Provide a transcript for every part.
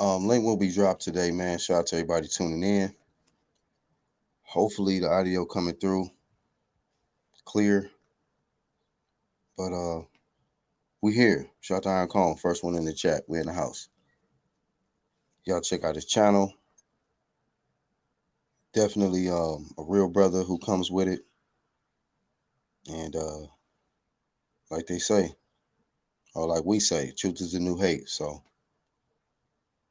Link will be dropped today, man. Shout out to everybody tuning in. Hopefully the audio coming through clear. But we here. Shout out to Iron Cone, first one in the chat. We in the house. Y'all check out his channel. Definitely a real brother who comes with it. And like they say, or like we say, truth is the new hate. So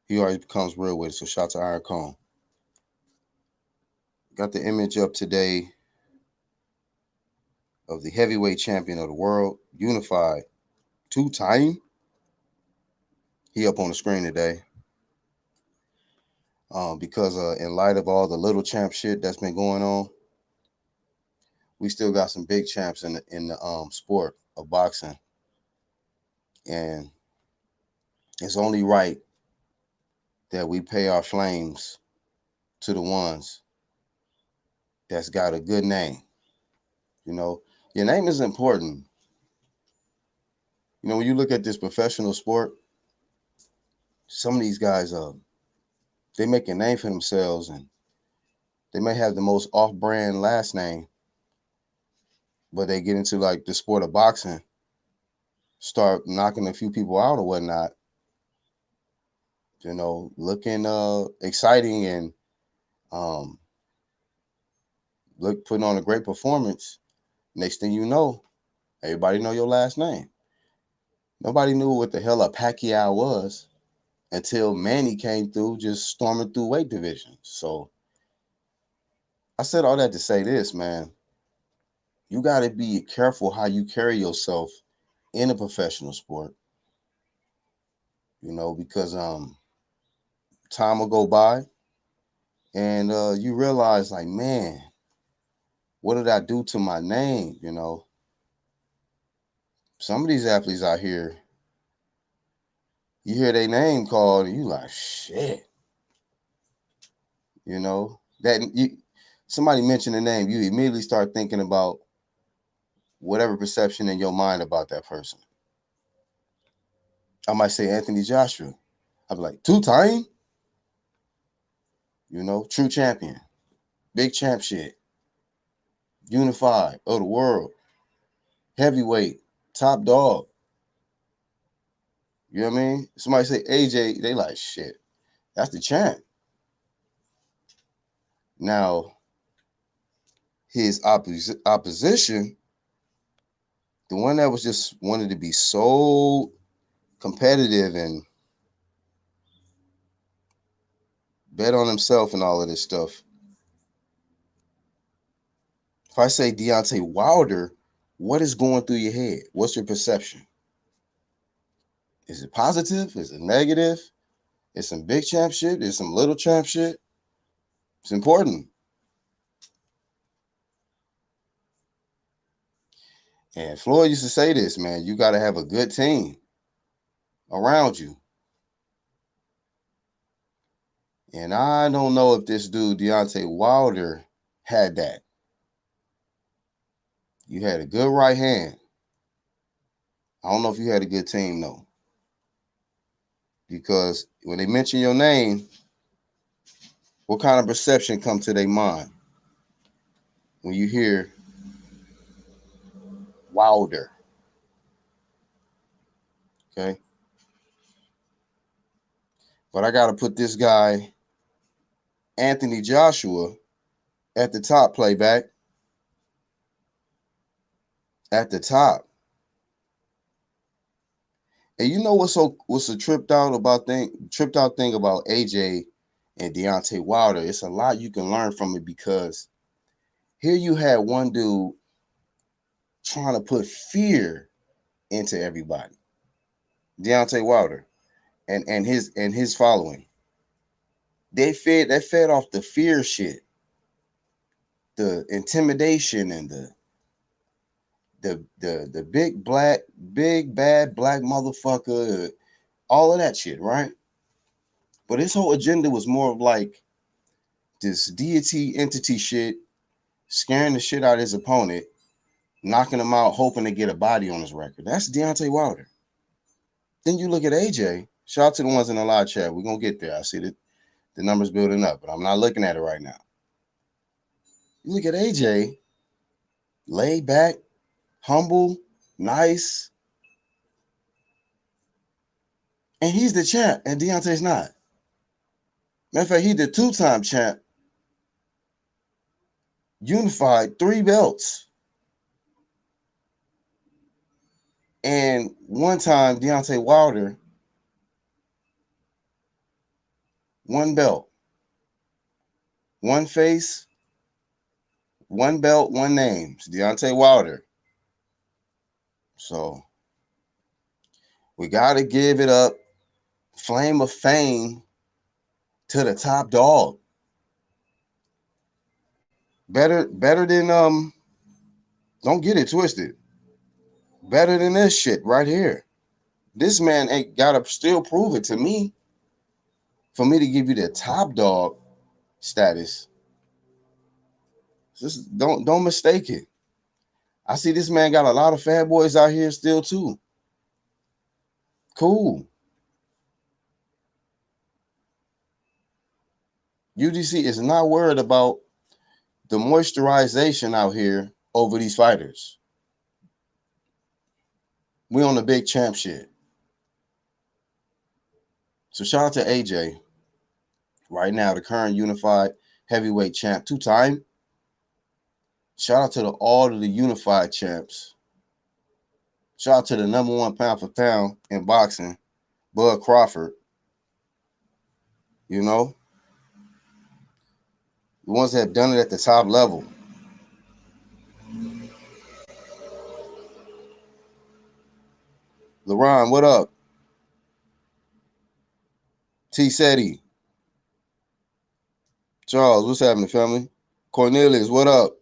he always becomes real with it. So shout out to Iron Cone. Got the image up today of the heavyweight champion of the world, unified, two-time. He up on the screen today. Because in light of all the little champ shit that's been going on, we still got some big champs in the sport of boxing, and it's only right that we pay our flames to the ones that's got a good name. You know, your name is important. You know, when you look at this professional sport, some of these guys, they make a name for themselves, and they may have the most off-brand last name, but they get into like the sport of boxing, start knocking a few people out or whatnot. You know, looking exciting and um, putting on a great performance. Next thing you know, everybody know your last name. Nobody knew what the hell a Pacquiao was until Manny came through, just storming through weight divisions. So I said all that to say this, man. You got to be careful how you carry yourself in a professional sport. You know, because time will go by, and you realize, like, man, what did I do to my name? You know, some of these athletes out here, you hear their name called, and you like, shit. You know that you somebody mentioned the name, you immediately start thinking about whatever perception in your mind about that person. I might say Anthony Joshua. I'd be like, two-time, you know, true champion, big champ shit, unified of the world, heavyweight, top dog. You know what I mean? Somebody say AJ, they like, shit, that's the champ. Now, his opposition, the one that was just wanted to be so competitive and bet on himself and all of this stuff. If I say Deontay Wilder, what is going through your head? What's your perception? Is it positive? Is it negative? Is some big champ shit? Is some little champ shit? It's important. And Floyd used to say this, man, you got to have a good team around you. And I don't know if this dude, Deontay Wilder, had that. You had a good right hand. I don't know if you had a good team, though. Because when they mention your name, what kind of perception comes to their mind when you hear Wilder? Okay. But I got to put this guy, Anthony Joshua, at the top, playback. At the top. And you know what's a tripped out thing about AJ and Deontay Wilder? It's a lot you can learn from it, because here you had one dude trying to put fear into everybody. Deontay Wilder and his following. They fed off the fear shit, the intimidation, and the big bad black motherfucker, all of that shit, right? But his whole agenda was more of like this deity entity shit, scaring the shit out of his opponent, knocking him out, hoping to get a body on his record. That's Deontay Wilder. Then you look at AJ. Shout out to the ones in the live chat. We're gonna get there. I see the numbers building up, but I'm not looking at it right now. You look at AJ, laid back, humble, nice, and he's the champ, and Deontay's not. Matter of fact, he's the two-time champ, unified 3 belts. And one time, Deontay Wilder, 1 belt, 1 face, 1 belt, 1 name. It's Deontay Wilder. So we got to give it up, flame of fame, to the top dog. Better than don't get it twisted. Better than this shit right here. This man ain't gotta still prove it to me for me to give you the top dog status. Just don't mistake it. I see this man got a lot of fanboys out here still too. Cool. UGC is not worried about the moisturization out here over these fighters. We on the big champ shit. So shout out to AJ. Right now, the current unified heavyweight champ, 2-time. Shout out to all of the unified champs. Shout out to the number 1 pound for pound in boxing, Bud Crawford. You know, the ones that have done it at the top level. LeRon, what up? T. Seti. Charles, what's happening, family? Cornelius, what up?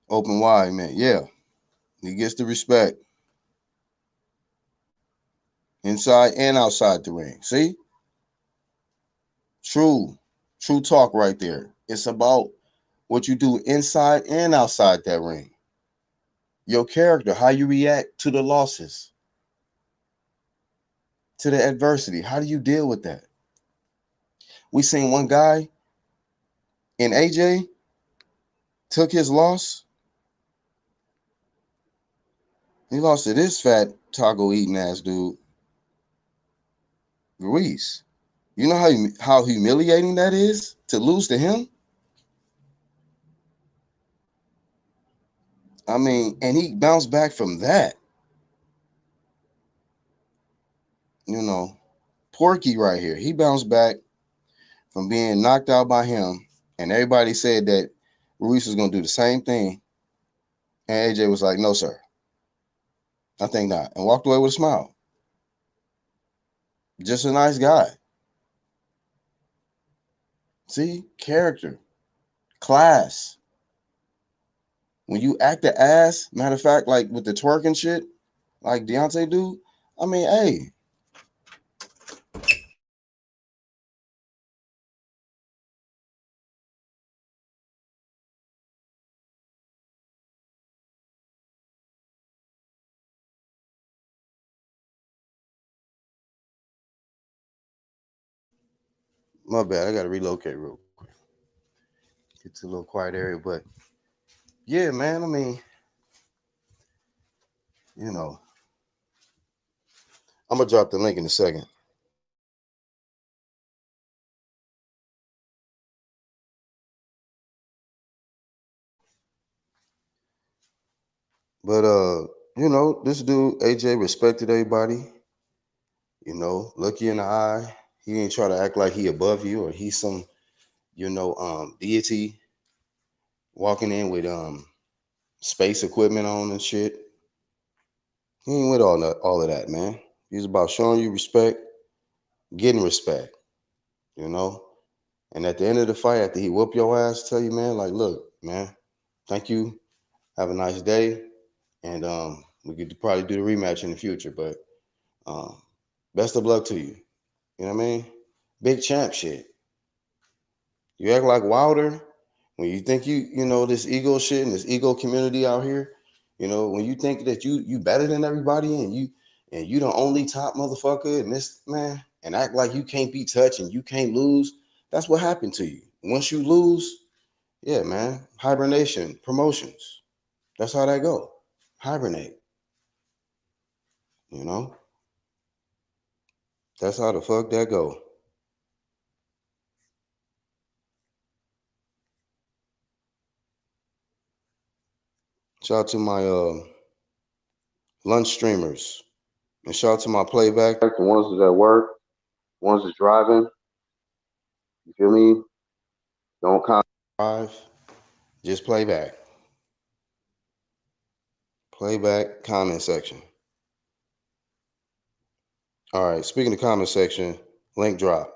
Open wide, man. Yeah. He gets the respect. Inside and outside the ring. See? True talk right there. It's about what you do inside and outside that ring. Your character, how you react to the losses, to the adversity. How do you deal with that? We seen one guy in AJ took his loss. He lost to this fat taco eating ass dude, Ruiz. You know how humiliating that is to lose to him? I mean, and he bounced back from that. You know, Porky right here. He bounced back from being knocked out by him. And everybody said that Ruiz was going to do the same thing. And AJ was like, no, sir. I think not. And walked away with a smile. Just a nice guy. See? Character. Class. When you act the ass, matter of fact, like with the twerking shit, like Deontay do, I mean, hey. My bad. I got to relocate real quick. Get to a little quiet area. But yeah, man, I mean, you know, I'm going to drop the link in a second. But you know, this dude AJ respected everybody. You know, look you in the eye. He ain't try to act like he above you or he's some, deity walking in with space equipment on and shit. He ain't with all of that, man. He's about showing you respect, getting respect, you know. And at the end of the fight, after he whoop your ass, tell you, man, like, look, man, thank you. Have a nice day. And we could probably do the rematch in the future. But best of luck to you. You know what I mean? Big champ shit. You act like Wilder when you think you know, this ego shit and this ego community out here. You know, when you think that you better than everybody and you the only top motherfucker and this man and act like you can't be touched and you can't lose, that's what happened to you. Once you lose, yeah, man, hibernation, promotions. That's how that go. Hibernate. You know, that's how the fuck that go. Shout out to my lunch streamers and shout out to my playback. The ones that work, ones that's driving. You feel me? Don't drive. Just playback. Playback comment section. All right. Speaking of comment section, link drop.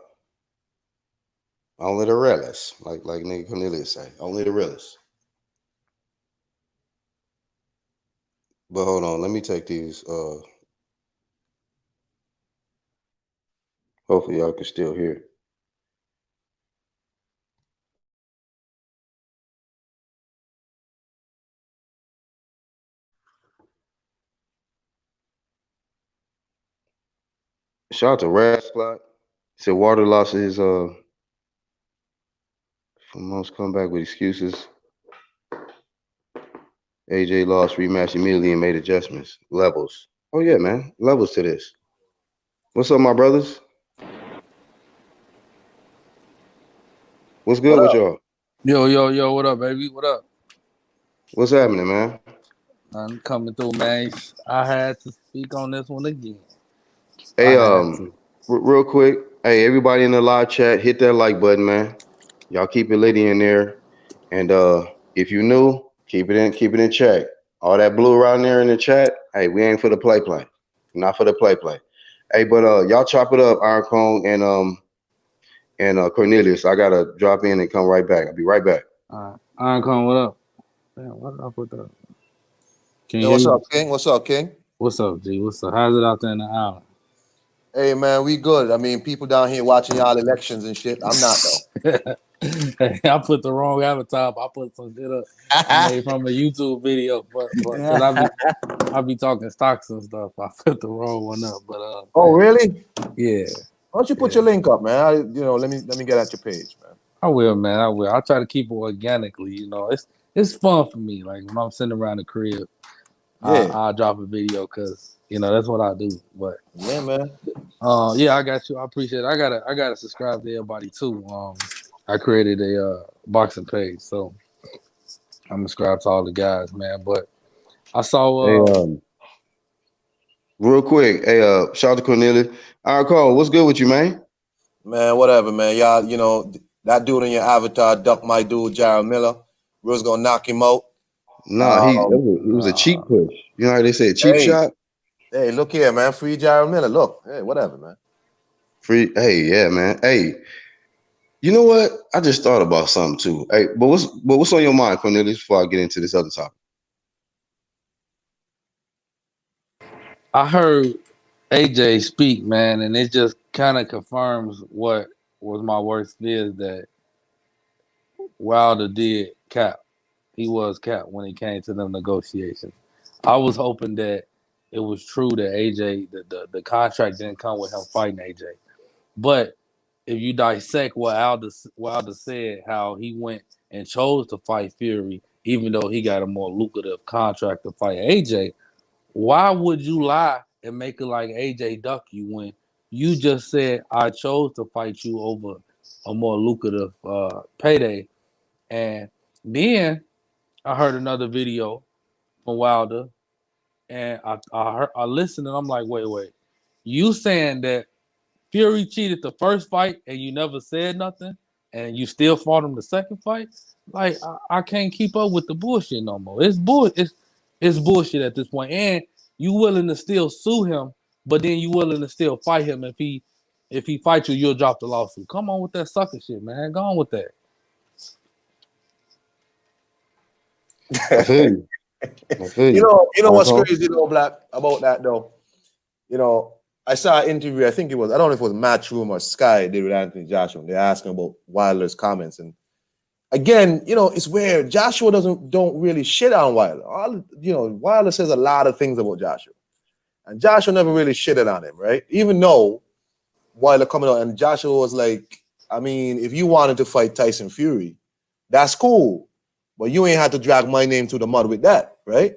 Only the realest, like nigga Cornelius say. Only the realest. But hold on, let me take these. Hopefully y'all can still hear. Shout out to Rasplot. Said Water lost his for most comeback with excuses. AJ lost rematch immediately and made adjustments. Levels. Oh yeah, man. Levels to this. What's up, my brothers? What's good with y'all? Yo, what up, baby? What up? What's happening, man? I'm coming through, man. I had to speak on this one again. Hey, real quick. Hey, everybody in the live chat, hit that like button, man. Y'all keep it litty in there. And if you new, keep it in check. All that blue around there in the chat, hey, we ain't for the play. Not for the play. Hey, but y'all chop it up, Iron Cone and Cornelius. I gotta drop in and come right back. I'll be right back. Iron Cone, what up? Damn, what did I put that? Can you Yo, what's up, King? What's up, King? What's up, G? What's up? How's it out there in the island? Hey, man, we good. I mean, people down here watching y'all elections and shit. I'm not, though. Hey, I put the wrong avatar. I put some shit up I made from a YouTube video, but because I be talking stocks and stuff. I put the wrong one up, but oh, really? Yeah. Why don't you put your link up, man? Let me get at your page, man. I will, man. I will. I try to keep it organically. You know, it's fun for me. Like when I'm sitting around the crib, Yeah. I'll drop a video because that's what I do. But yeah, man. Yeah, I got you. I appreciate it. I gotta subscribe to everybody too. I created a boxing page, so I'm subscribed to all the guys, man. But I saw real quick, hey, shout out to Cornelius. All right, Carl, what's good with you, man? Man, whatever, man. Y'all, that dude in your avatar, duck my dude, Jared Miller. We was gonna knock him out. Nah, it was a cheap push. You know how they say cheap shot? Hey, look here, man. Free Jared Miller. Look, hey, whatever, man. Free, hey, yeah, man. Hey, you know what? I just thought about something too. Hey, but what's on your mind, Cornelius, before I get into this other topic? I heard AJ speak, man, and it just kind of confirms what was my worst fear, that Wilder did cap. He was capped when it came to them negotiations. I was hoping that it was true that AJ, the contract didn't come with him fighting AJ. But if you dissect what Wilder said, how he went and chose to fight Fury, even though he got a more lucrative contract to fight AJ, why would you lie and make it like AJ duck you when you just said I chose to fight you over a more lucrative payday? And then I heard another video from Wilder, and I listened, and I'm like, wait, you saying that Fury cheated the first fight and you never said nothing, and you still fought him the second fight? Like I can't keep up with the bullshit no more. It's it's bullshit at this point. And you willing to still sue him, but then you willing to still fight him if he fights you, you'll drop the lawsuit. Come on with that sucker shit, man. Go on with that. I feel you. You know what's crazy though, Black, about that though? I saw an interview, I think it was, I don't know if it was Matchroom or Sky did with Anthony Joshua. They're asking about Wilder's comments. And again, it's weird. Joshua don't really shit on Wilder. Wilder says a lot of things about Joshua, and Joshua never really shitted on him, right? Even though Wilder coming out and Joshua was like, I mean, if you wanted to fight Tyson Fury, that's cool, but you ain't had to drag my name through the mud with that, right?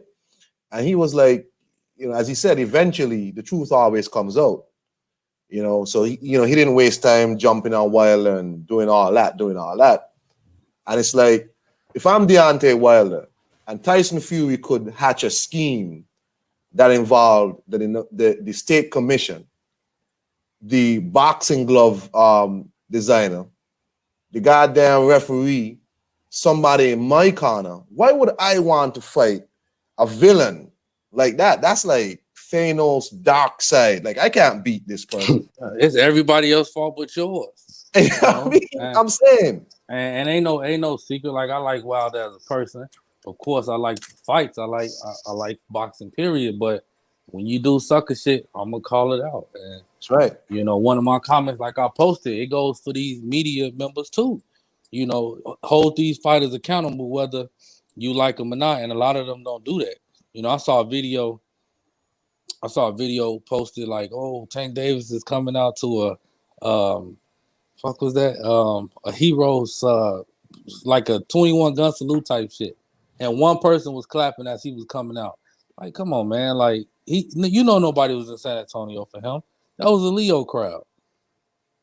And he was like, as he said, eventually the truth always comes out, So he didn't waste time jumping on Wilder and doing all that. And it's like, if I'm Deontay Wilder and Tyson Fury could hatch a scheme that involved the state commission, the boxing glove designer, the goddamn referee, somebody in my corner, why would I want to fight a villain like that? That's like Thanos' dark side. Like, I can't beat this person. It's everybody else's fault but yours. I'm saying. And ain't no secret. Like, I like Wilder as a person. Of course, I like fights. I like boxing, period. But when you do sucker shit, I'm gonna call it out. And, that's right. One of my comments, like I posted, it goes for these media members too. Hold these fighters accountable, whether you like them or not. And a lot of them don't do that. I saw a video posted like, oh, Tank Davis is coming out to fuck was that? A Heroes, like a 21 gun salute type shit. And one person was clapping as he was coming out. Like, come on, man. Like, nobody was in San Antonio for him. That was a Leo crowd.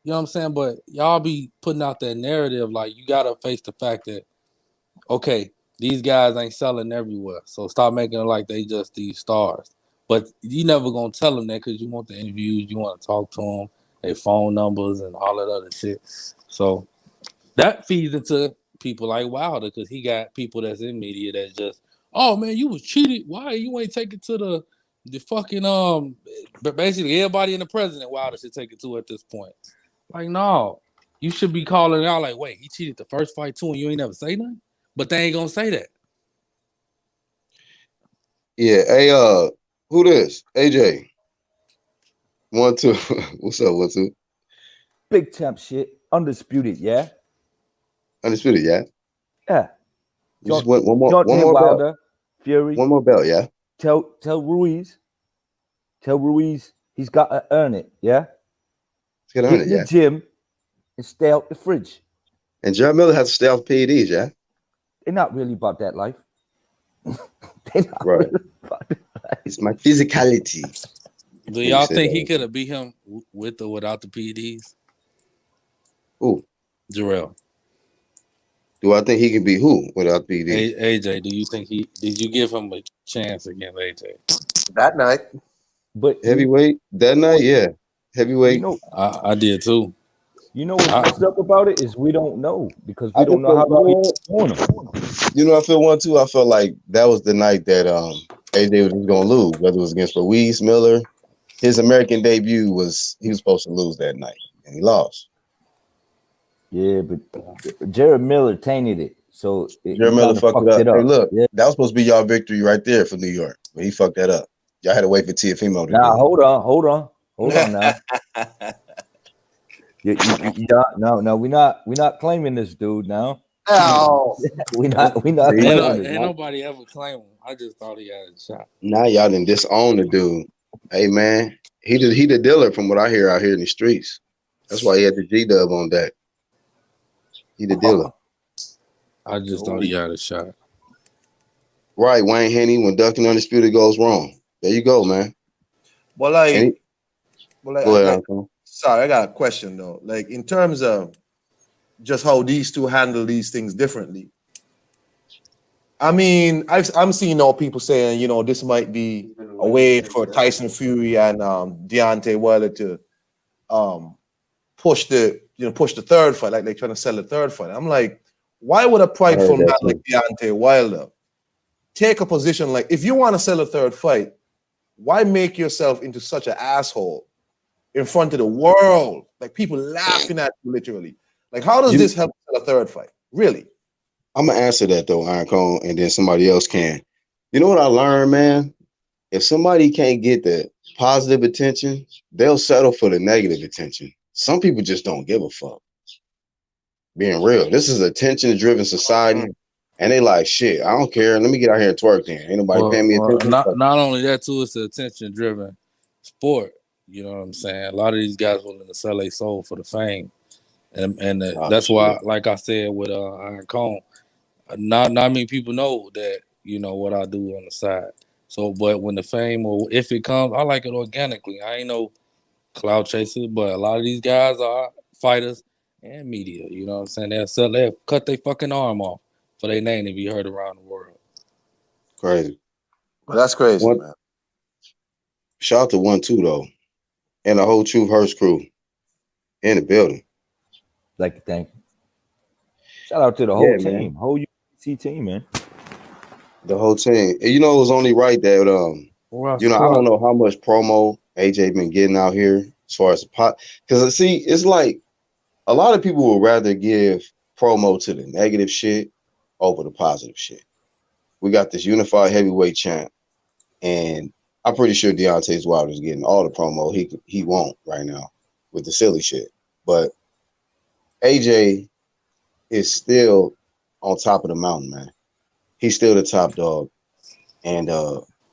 You know what I'm saying? But y'all be putting out that narrative like you gotta face the fact that, okay, these guys ain't selling everywhere. So stop making it like they just these stars. But you never gonna tell them that because you want the interviews, you want to talk to them, their phone numbers and all that other shit. So that feeds into people like Wilder because he got people that's in media that just, oh man, you was cheated. Why you ain't take it to the fucking But basically everybody in the president Wilder should take it to at this point. Like, no, you should be calling out like, wait, he cheated the first fight too, and you ain't never say nothing. But they ain't gonna say that. Yeah. Hey, who this? AJ. 1 2. What's up? 1 2. Big champ shit. Undisputed, yeah. Undisputed, yeah. Yeah. You just want one more Wilder, belt. Fury. One more belt, yeah. Tell Ruiz he's got to earn it, yeah. Get in the gym and stay out the fridge. And Jared Miller has to stay off PEDs, yeah. They're not really about that life. They're not right. Really about that life. It's my physicality. Do y'all think he could have beat him with or without the PEDs? Who? Jarrell. Do I think he can beat who without PEDs? AJ, do you think did you give him a chance against AJ? That night. But heavyweight? That night, yeah. Heavyweight. I did too. You know what's messed up about it is we don't know because we don't know how long he's on him. I feel 1 2. I felt like that was the night that AJ was gonna lose, whether it was against Ruiz, Miller. His American debut he was supposed to lose that night, and he lost. Yeah, but Jared Miller tainted it. So Jared Miller fucked it up. Hey, look, that was supposed to be y'all victory right there for New York, but he fucked that up. Y'all had to wait for Tiafimo to do it. Hold on now. No, we're not claiming this dude now. Oh, we not. Ain't nobody ever claim him. I just thought he had a shot. Now y'all done disown the dude. Hey man, he the dealer from what I hear out here in the streets. That's why he had the G-Dub on deck. He the dealer. I just thought he had a shot. Right, Wayne Henney, when Ducking Undisputed goes wrong. There you go, man. Well, sorry, I got a question though. Like in terms of just how these two handle these things differently. I mean, I'm seeing all people saying, this might be a way for Tyson Fury and Deontay Wilder to push the third fight, like they're trying to sell the third fight. I'm like, why would a prideful man like Deontay Wilder take a position like, if you want to sell a third fight, why make yourself into such an asshole in front of the world? Like people laughing at you literally. Like, how does this help sell a third fight? Really? I'm gonna answer that though, Iron Cone, and then somebody else can. You know what I learned, man? If somebody can't get the positive attention, they'll settle for the negative attention. Some people just don't give a fuck. being real. This is attention-driven society, and they like shit. I don't care. Let me get out here and twerk. Then ain't nobody paying me attention. Not only that too, it's an attention-driven sport. You know what I'm saying? A lot of these guys willing to sell their soul for the fame, and that's why, like I said with Iron Cone, not many people know that what I do on the side. So, but when the fame or if it comes, I like it organically. I ain't no cloud chaser, but a lot of these guys are fighters and media. You know what I'm saying? They'll cut their fucking arm off for their name to be heard around the world. Crazy. Well, that's crazy, man. Shout out to 1-2 though, and the whole Truth Hurst crew in the building. Like to thank you. Shout out to the whole team, whole UC team, man. The whole team. And it was only right that I don't know how much promo AJ been getting out here as far as the pot, because see, it's like a lot of people would rather give promo to the negative shit over the positive shit. We got this unified heavyweight champ, and I'm pretty sure Deontay Wilder's getting all the promo he won't right now with the silly shit. But AJ is still on top of the mountain, man. He's still the top dog, and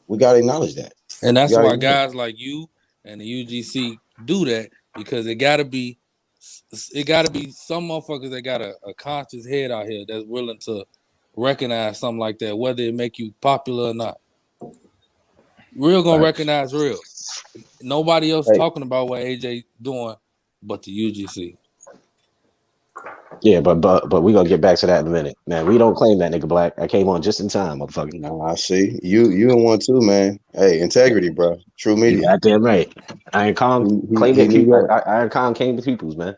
we gotta acknowledge that. And that's why guys like you and the UGC do that, because it gotta be some motherfuckers that got a conscious head out here that's willing to recognize something like that, whether it make you popular or not. Real gonna recognize real. Nobody else talking about what AJ doing but the UGC. Yeah, but we gonna get back to that in a minute, man. We don't claim that nigga black. I came on just in time, motherfucker. No, I see you and 1-2, man. Hey, integrity, bro. True media. Yeah, damn right. Iron Khan claimed it. Iron Khan came to peoples, man.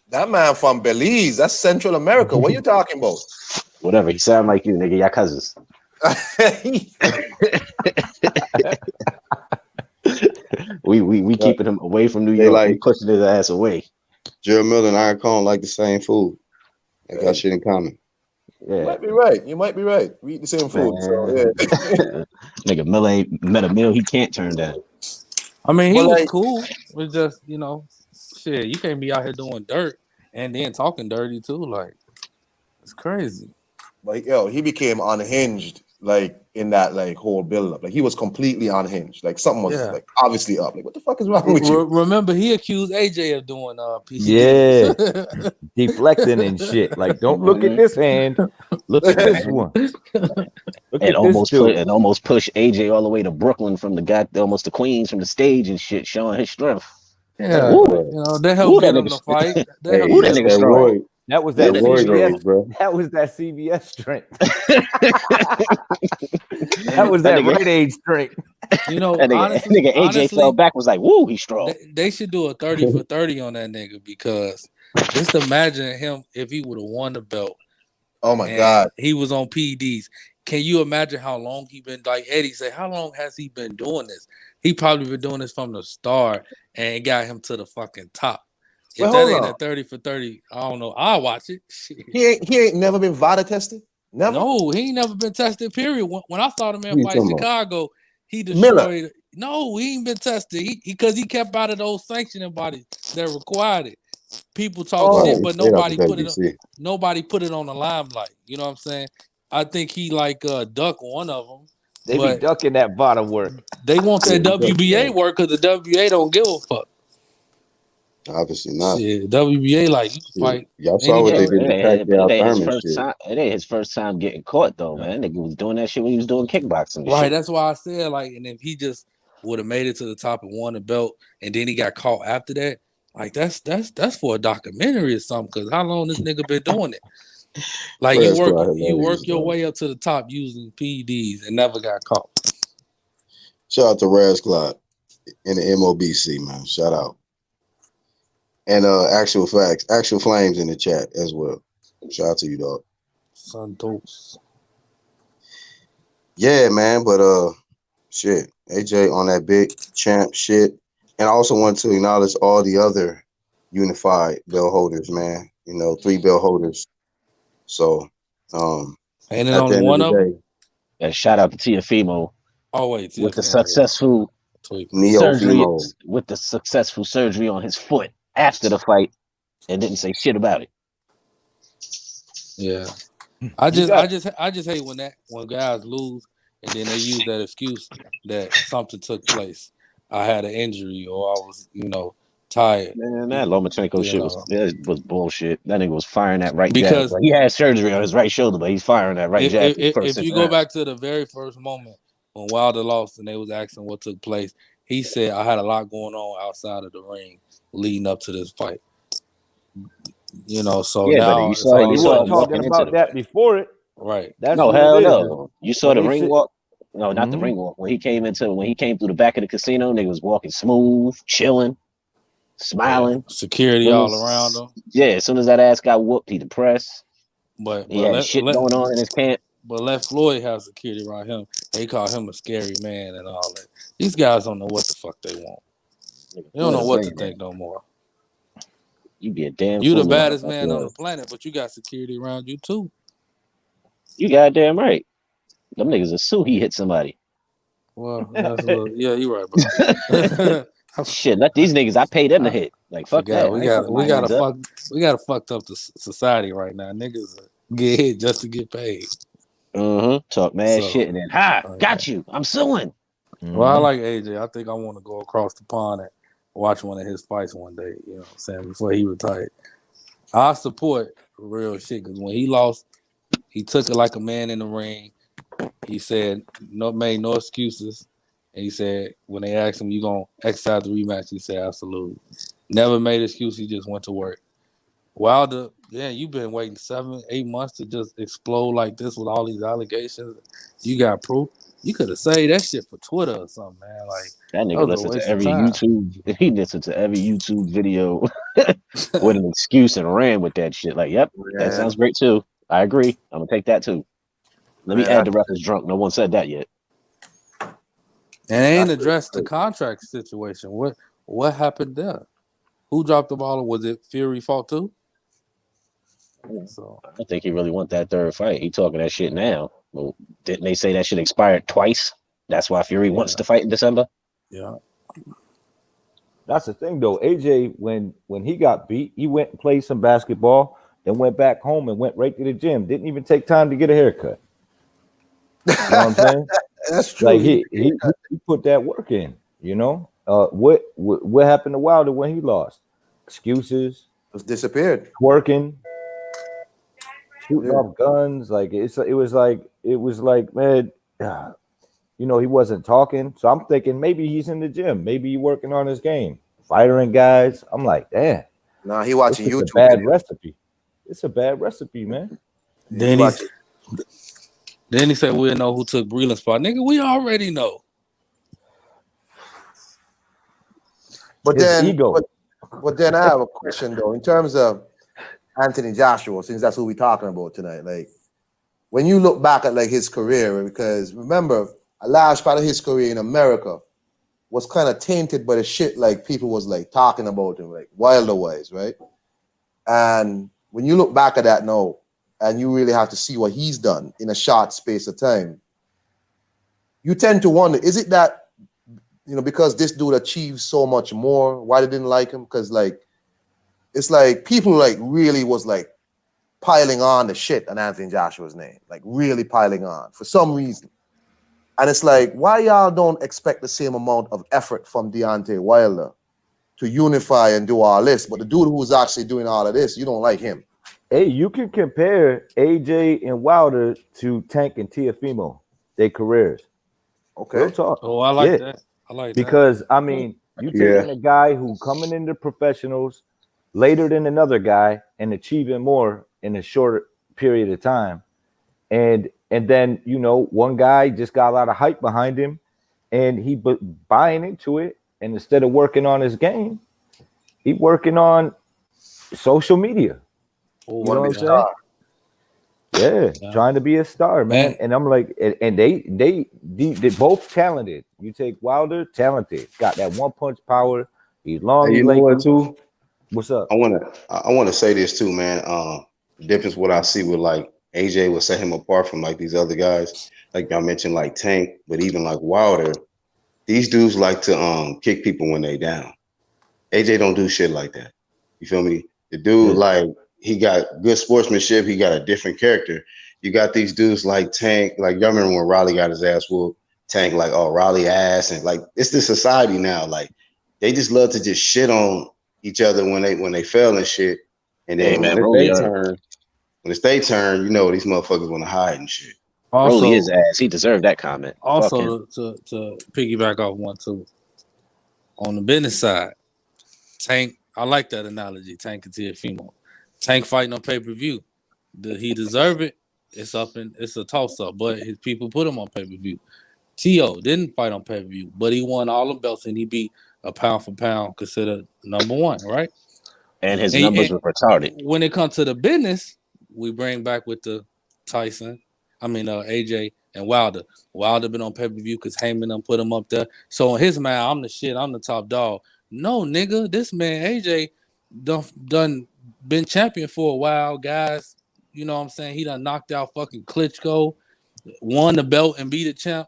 That man from Belize. That's Central America. What are you talking about? Whatever. He sound like you, nigga. Y'all cousins. we keeping him away from New York. We pushing his ass away. Gerald Miller and Iron Cone like the same food. They got shit in common. Yeah. You might be right. You might be right. We eat the same food. So, yeah. Nigga, Miller ain't met a meal he can't turn down. I mean, he was cool. It was just, shit, you can't be out here doing dirt and then talking dirty too. Like, it's crazy. But he became unhinged, like in that whole build-up. Like he was completely unhinged. Like something was like obviously up. Like, what the fuck is wrong with you? Remember, he accused AJ of doing PCDs. Yeah, deflecting and shit. Like, don't look at this hand. Look at this one. And almost push AJ all the way to Brooklyn from almost to Queens from the stage and shit, showing his strength. Yeah, they helped get him to fight. That nigga strong. That was that CBS, bro. That was that CBS strength. That was that Rite Aid strength. Honestly, nigga AJ fell back, was like, woo, he's strong. They should do a 30 for 30 on that nigga, because just imagine him if he would have won the belt. Oh my God. He was on PEDs. Can you imagine how long he been, like Eddie said, how long has he been doing this? He probably been doing this from the start and got him to the fucking top. If that ain't a 30 for 30, I don't know. I'll watch it. He ain't never been VADA tested? Never? No, he ain't never been tested, period. When I saw the man fight in Chicago, he destroyed Miller. No, he ain't been tested. Because he kept out of those sanctioning bodies that required it. People talk shit, but nobody put it on the limelight. You know what I'm saying? I think he duck one of them. They be ducking that VADA work. They want that WBA work because the WBA don't give a fuck. Obviously not. Yeah, WBA you can fight. Y'all saw what they did to it ain't his first time getting caught though, man. Nigga was doing that shit when he was doing kickboxing. Right, that's why I said and if he just would have made it to the top and won the belt, and then he got caught after that, that's for a documentary or something. Because how long this nigga been doing it? You work your way up to the top using PEDs and never got caught. Shout out to Raz Cloud in the MOBC, man. Shout out. And actual flames in the chat as well. Shout out to you, dog. Santos. Yeah, man, but shit. AJ on that big champ shit. And I also want to acknowledge all the other unified belt holders, man. 3 belt holders. So ain't it only one of them? And shout out to Tiafimo. Oh wait, with the successful surgery on his foot after the fight. and didn't say shit about it. Yeah. I just hate when guys lose and then they use that excuse that something took place. I had an injury or I was, tired. Man, that Lomachenko You shit know, was bullshit. That nigga was firing that right jab. because Like, he had surgery on his right shoulder, but he's firing that right jab for the first if 6 you go rounds. back to the very first moment when Wilder lost and they was asking what took place, he said, I had a lot going on outside of the ring leading up to this fight. So Yeah, but now you it's saw all He of a wasn't sudden, talking walking into about that before it. right. That's No, what it hell is. no. You saw When the they ring sit, walk. No, not the ring walk. When he came through the back of the casino, nigga was walking smooth, chilling, Yeah, smiling. security Soon all around as him. as soon as that ass got whooped, he depressed. But He had shit going on in his camp. let Floyd have security around him. They call him a scary man and all that. These guys don't know what the fuck they want. Nigga, They don't Floyd know a what to billionaire. think no more. You be a damn You the fool around baddest about man on Floyd. the planet, but you got security around you too. You goddamn right. Them niggas are sue he hit somebody. Well, that's a little. Yeah, you're right, bro. Shit, let these niggas. I pay them to I hit. Like, fuck forgot that. I ain't fucking my hands up. we got a fucked up the society right now. Niggas get hit just to get paid. Talk mad So, shit and then got you. I'm suing. well, I like AJ. I think I want to go across the pond and watch one of his fights one day. You know what I'm saying? Before he retired. I support real shit because when he lost, he took it like a man in the ring. He said made no excuses. And he said when they asked him, "You gonna exercise the rematch?" He said, "Absolutely." Never made an excuse. He just went to work. Wilder, yeah, you've been waiting 7-8 months to just explode like this with all these allegations. You got proof. You could have saved that shit for Twitter or something, man. Like That that nigga was a listened to waste of every time. YouTube. He listened to every YouTube video with an excuse and ran with that shit. Like, yep, that sounds great too. I agree. I'm gonna take that too. Let me add the records drunk. No one said that yet. And they ain't addressed the contract situation. What happened there? Who dropped the ball? Was it Fury fault too? So I don't think he really want that third fight. He talking that shit now. Well, didn't they say that shit expired twice? That's why Fury wants to fight in December. Yeah. That's the thing though. AJ, when he got beat, he went and played some basketball, then went back home and went right to the gym. Didn't even take time to get a haircut. You know what I'm saying? That's true. Like he put that work in. What happened to Wilder when he lost? Excuses. Just disappeared. Working. Shooting off guns. Like it was like man, he wasn't talking. So I'm thinking maybe he's in the gym. Maybe he's working on his game. Firing guys. I'm like, damn. Nah, he watching YouTube. It's a bad recipe. It's a bad recipe, man. Then he said we'll know who took Breland's spot. Nigga, we already know. But His then ego. But then I have a question though, in terms of Anthony Joshua, since that's who we're talking about tonight. Like when you look back at like his career, because remember a large part of his career in America was kind of tainted by the shit like people was like talking about him, like Wilder wise, right? And when you look back at that now, and you really have to see what he's done in a short space of time, you tend to wonder, is it that, because this dude achieved so much more, why they didn't like him? Because like, it's like people like really was like piling on the shit on Anthony Joshua's name, like really piling on for some reason. And it's like, why y'all don't expect the same amount of effort from Deontay Wilder to unify and do all this? But the dude who's actually doing all of this, you don't like him. Hey, you can compare AJ and Wilder to Tank and Teofimo, their careers. Okay. Real talk. Oh, I like that. I like because, I mean, you taking a guy who coming into professionals later than another guy and achieving more in a shorter period of time. And then, one guy just got a lot of hype behind him and he buying into it. And instead of working on his game, he working on social media. You know what I'm saying? Yeah, trying to be a star, man. And I'm like, and they both talented. You take Wilder, talented, got that one punch power. He's long. Hey, you know what, too? What's up? I want to say this too, man. The difference what I see with like AJ will set him apart from like these other guys, like y'all mentioned, like Tank, but even like Wilder. These dudes like to kick people when they down. AJ don't do shit like that. You feel me? The dude, like, he got good sportsmanship. He got a different character. You got these dudes like Tank. Like, y'all remember when Raleigh got his ass whooped? Tank, like, oh, Raleigh ass. And, like, it's the society now. Like, they just love to just shit on each other when they fail and shit. And then when it's their turn, you know, these motherfuckers want to hide and shit. Rolly his ass. He deserved that comment. Also, to piggyback off one too, on the business side, Tank. I like that analogy. Tank and Tiafimo. Tank fighting on pay-per-view. Did he deserve it? It's a toss-up, but his people put him on pay-per-view. T.O. didn't fight on pay-per-view, but he won all the belts and he beat a pound for pound considered number one, right? And his numbers were retarded. When it comes to the business, we bring back with the AJ and Wilder. Wilder been on pay-per-view because Heyman done put him up there. So in his mind, I'm the shit. I'm the top dog. No, nigga, this man AJ done been champion for a while, guys. You know what I'm saying? He done knocked out fucking Klitschko, won the belt and beat the champ.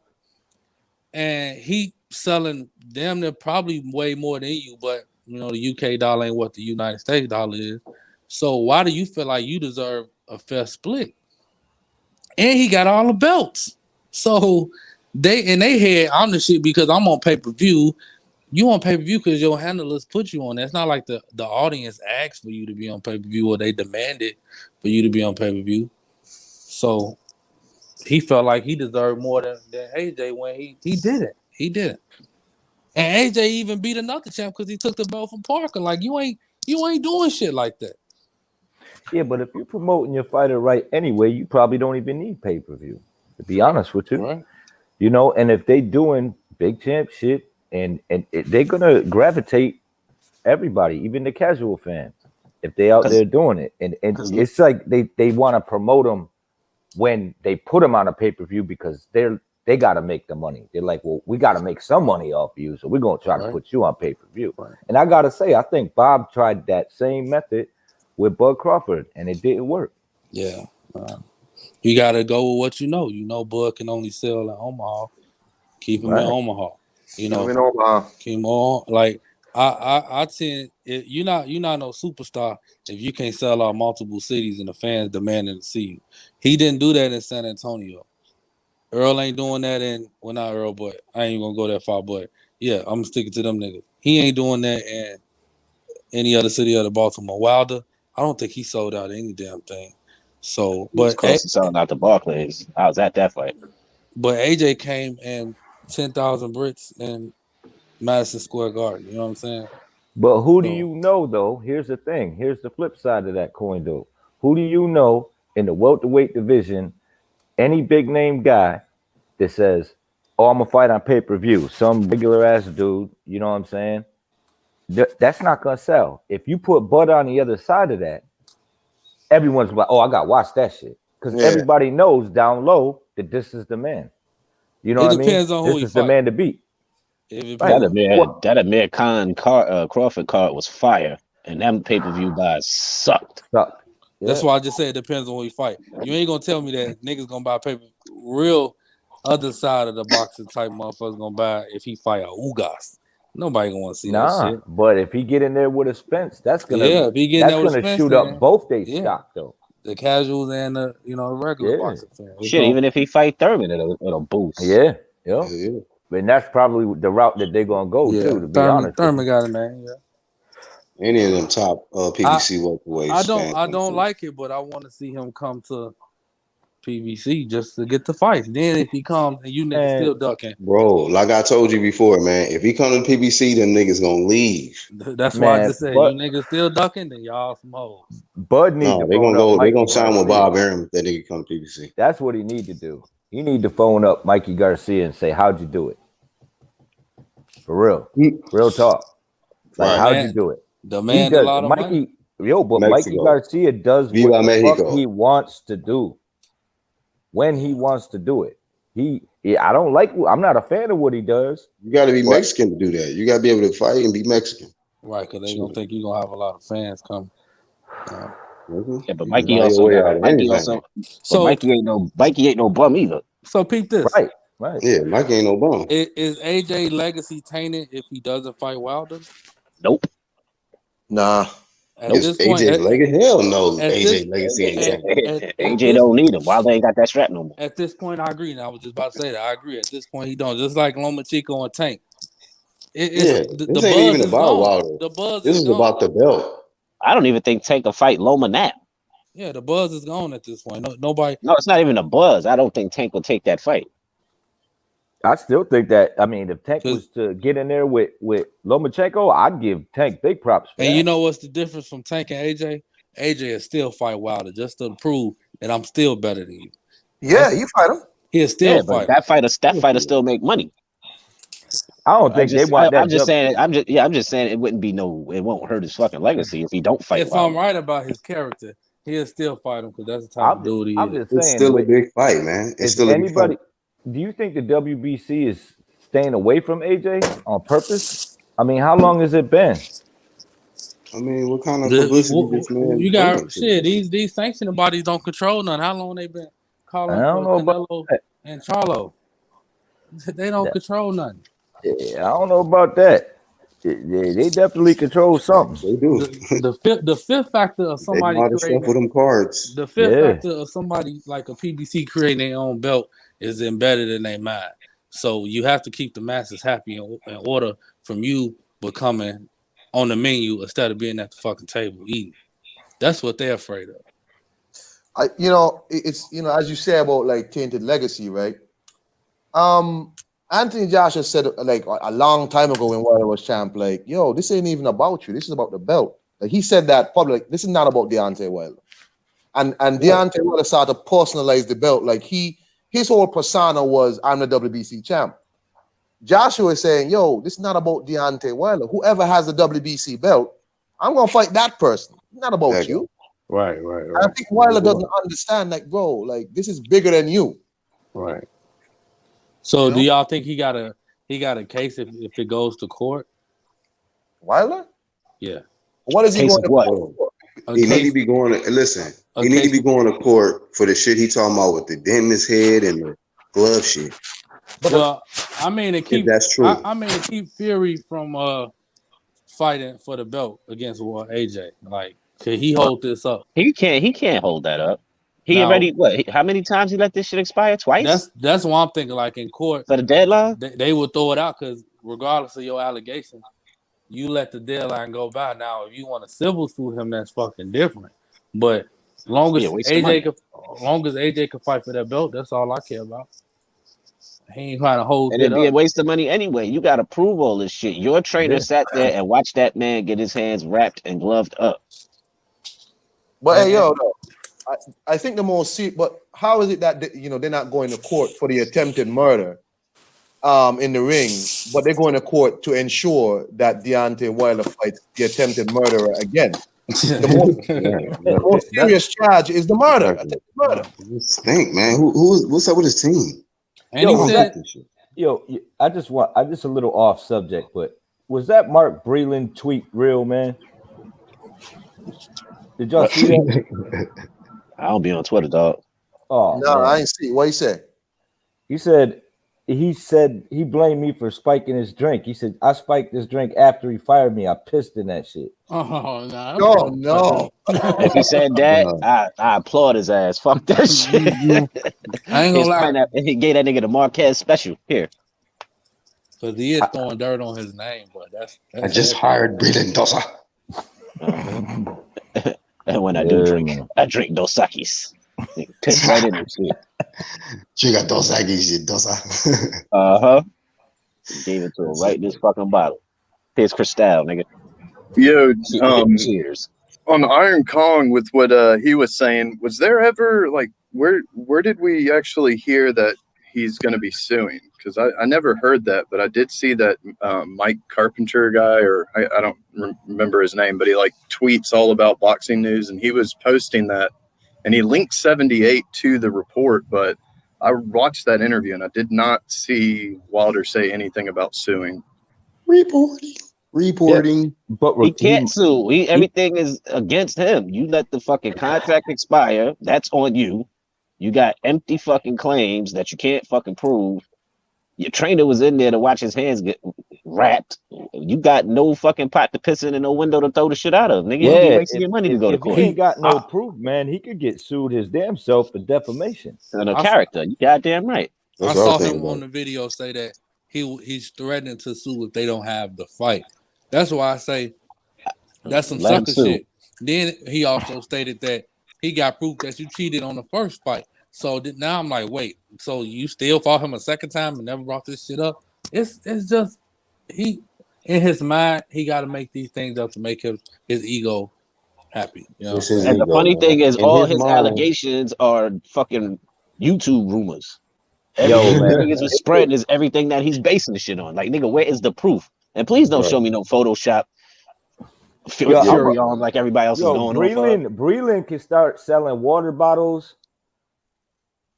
And he selling damn near probably way more than you, but you know the UK dollar ain't what the United States dollar is. So why do you feel like you deserve a fair split? And he got all the belts. So they head, I'm the shit because I'm on pay-per-view. You on pay-per-view because your handlers put you on. That's not like the audience asked for you to be on pay-per-view or they demanded for you to be on pay-per-view. So he felt like he deserved more than AJ when he didn't. He didn't. And AJ even beat another champ because he took the belt from Parker. Like you ain't doing shit like that. Yeah, but if you're promoting your fighter right anyway, you probably don't even need pay-per-view, to be honest with you. Right. You know, and if they doing big champ shit and they're gonna gravitate everybody, even the casual fan, if they out there doing it. And it's like they want to promote them when they put them on a pay-per-view because they got to make the money. They're like, well, we got to make some money off you, so we're gonna try to put you on pay-per-view. Right. And I gotta say, I think Bob tried that same method with Bud Crawford, and it didn't work. Yeah, you got to go with what you know. You know, Bud can only sell in Omaha. Keep him in Omaha. You know, keep him on. Like I tend, you're not no superstar if you can't sell out multiple cities and the fans demanding to see you. He didn't do that in San Antonio. Earl ain't doing that not Earl, but I ain't gonna go that far. But yeah, I'm sticking to them niggas. He ain't doing that in any other city other Baltimore. Wilder, I don't think he sold out any damn thing. So, but close to selling out the Barclays. I was at that fight. But AJ came in 10,000 Brits in Madison Square Garden. You know what I'm saying? But who do you know though? Here's the thing. Here's the flip side of that coin though. Who do you know in the welterweight division? Any big name guy that says, "Oh, I'm gonna fight on pay-per-view," some regular ass dude. You know what I'm saying? That's not gonna sell. If you put Bud on the other side of that, everyone's like, "Oh, I got to watch that shit," because everybody knows down low that this is the man. You know what I mean? Depends on who this is the man to beat. That Amir Khan Crawford card was fire, and them pay-per-view buys sucked. Yeah. That's why I just said it depends on who you fight. You ain't gonna tell me that niggas gonna buy pay-per-view. Real other side of the boxing type motherfuckers gonna buy if he fight a Ugas. Nobody gonna want to see that shit. But if he get in there with a Spence, that's gonna if he get in there with Spence, shoot up both their stock though. The casuals and the regular boxing fans. Shit, even if he fight Thurman, it'll boost. Yeah. And that's probably the route that they're gonna go too. To be honest, Thurman got it, man. Yeah. Any of them top PBC welterweights. I don't like it, but I want to see him come to PBC just to get the fights. Then if he comes and you niggas still ducking, bro, like I told you before, man, if he come to PBC, them niggas gonna leave. That's why I just said you niggas still ducking, then y'all some hoes. Bud needs to they're gonna go. They're gonna sign with Bob Arum that they can come to PBC. That's what he need to do. He need to phone up Mikey Garcia and say, "How'd you do it?" For real talk. Like, how'd you do it? Demand a lot of money. But Mikey Garcia does what the fuck he wants to do when he wants to do it. I'm not a fan of what he does. You got to be Mexican to do that. You got to be able to fight and be Mexican. Right, because they don't think you're going to have a lot of fans come. Yeah, but Mikey also Mikey ain't no bum either. So peep this. Right. Yeah, Mikey ain't no bum. Is AJ legacy tainted if he doesn't fight Wilder? Nope. Nah. At this point, AJ Legacy. Hell no, AJ Legacy ain't tank. AJ don't need him. Why they ain't got that strap no more? At this point, I agree. And I was just about to say that. I agree. At this point, he don't. Just like Lomachenko and Tank. This ain't even about Wilder. The buzz this is about the belt. I don't even think Tank will fight Loma now. Yeah, the buzz is gone at this point. Nobody. No, it's not even a buzz. I don't think Tank will take that fight. I still think that. I mean, if Tank was to get in there with Lomachenko, I'd give Tank big props. And you know what's the difference from Tank and AJ? AJ is still fight Wilder just to prove that I'm still better than you. Yeah, you fight him. He'll still fight. That fighter still make money. I don't think they want that. I'm just saying it wouldn't be it won't hurt his fucking legacy if he don't fight. If I'm right about his character, he'll still fight him because that's the type of dude he is. I'm just saying, it's still a big fight, man. It's still a big fight. Do you think the WBC is staying away from AJ on purpose? I mean, how long has it been? I mean, what kind of publicity this man? You got shit. These sanctioning bodies don't control none. How long they been calling for Canelo and Charlo? They don't control nothing. Yeah, I don't know about that. They definitely control something. They do. The fifth factor of somebody creating for them cards. The fifth factor of somebody like a PBC creating their own belt is embedded in their mind. So you have to keep the masses happy in order from you becoming on the menu instead of being at the fucking table eating. That's what they're afraid of. It's as you say about like tainted legacy, right? Anthony Joshua said like a long time ago when Wilder was champ, like, yo, this ain't even about you. This is about the belt. Like he said that public. This is not about Deontay Wilder. And Deontay Wilder started to personalize the belt. Like his whole persona was, I'm the WBC champ. Joshua is saying, yo, this is not about Deontay Wilder. Whoever has the WBC belt, I'm gonna fight that person. It's not about you. Right. I think Wilder doesn't understand, like, bro, like this is bigger than you. Right. So do y'all think he got a case if it goes to court? Wilder? Yeah. What is he going to court? He need to be going to listen. He need to be going to court for the shit he talking about with the dent in his head and the glove shit. Well, I mean to keep that's true. I mean to keep Fury from fighting for the belt against AJ. Like, could he hold this up? He can't hold that up. He already how many times he let this shit expire? Twice? That's what I'm thinking. Like in court for the deadline, they will throw it out because regardless of your allegations, you let the deadline go by. Now, if you want to civil sue him, that's fucking different. But as long as AJ can fight for that belt, that's all I care about. He ain't trying to hold it up. And it'd be a waste of money anyway. You got to prove all this shit. Your trainer sat there and watched that man get his hands wrapped and gloved up. But hey, yo, no. I think the most but how is it that they're not going to court for the attempted murder in the ring, but they're going to court to ensure that Deontay Wilder fights the attempted murderer again? The most serious charge is the murder. Stink, man. What's up with his team? And he said, I just a little off subject, but was that Mark Breland tweet real, man? Did y'all see that? I don't be on Twitter, dog. Oh no, man. I ain't see. What he said? He said he blamed me for spiking his drink. He said I spiked this drink after he fired me. I pissed in that shit. Oh no! If he said that, I applaud his ass. Fuck that shit. I ain't gonna lie. He gave that nigga the Marquez special here. Because he is throwing dirt on his name, but that's I just hired Breland Dosa. And when I do drink, I drink Dos Sakis. Piss right in the shit. Chica Dos Sakis, Dosa. Gave it to him right in this fucking bottle. Piss Cristal, nigga. Yo, cheers. On Iron Kong, with what he was saying, was there ever like where did we actually hear that he's going to be suing? Because I never heard that, but I did see that Mike Carpenter guy, or I don't remember his name, but he like tweets all about boxing news, and he was posting that, and he linked 78 to the report, but I watched that interview and I did not see Wilder say anything about suing. Reporting. Yeah, but he can't sue. Everything is against him. You let the fucking contract expire. That's on you. You got empty fucking claims that you can't fucking prove. Your trainer was in there to watch his hands get wrapped. You got no fucking pot to piss in and no window to throw the shit out of, nigga. Yeah, You be wasting your money to go to if court. he ain't got no proof, man, he could get sued his damn self for defamation. And a character, you goddamn right. I saw him on the video say that he's threatening to sue if they don't have the fight. That's why I say that's some sucker shit. Then he also stated that he got proof that you cheated on the first fight. So now I'm like, wait, so you still fought him a second time and never brought this shit up? It's just he in his mind he got to make these things up to make his ego happy. You know? And the funny thing is, all his allegations are fucking YouTube rumors. Everything niggas was spreading is everything that he's basing the shit on. Like, nigga, where is the proof? And please don't show me no Photoshop Fury on like everybody else is going on. Breland can start selling water bottles.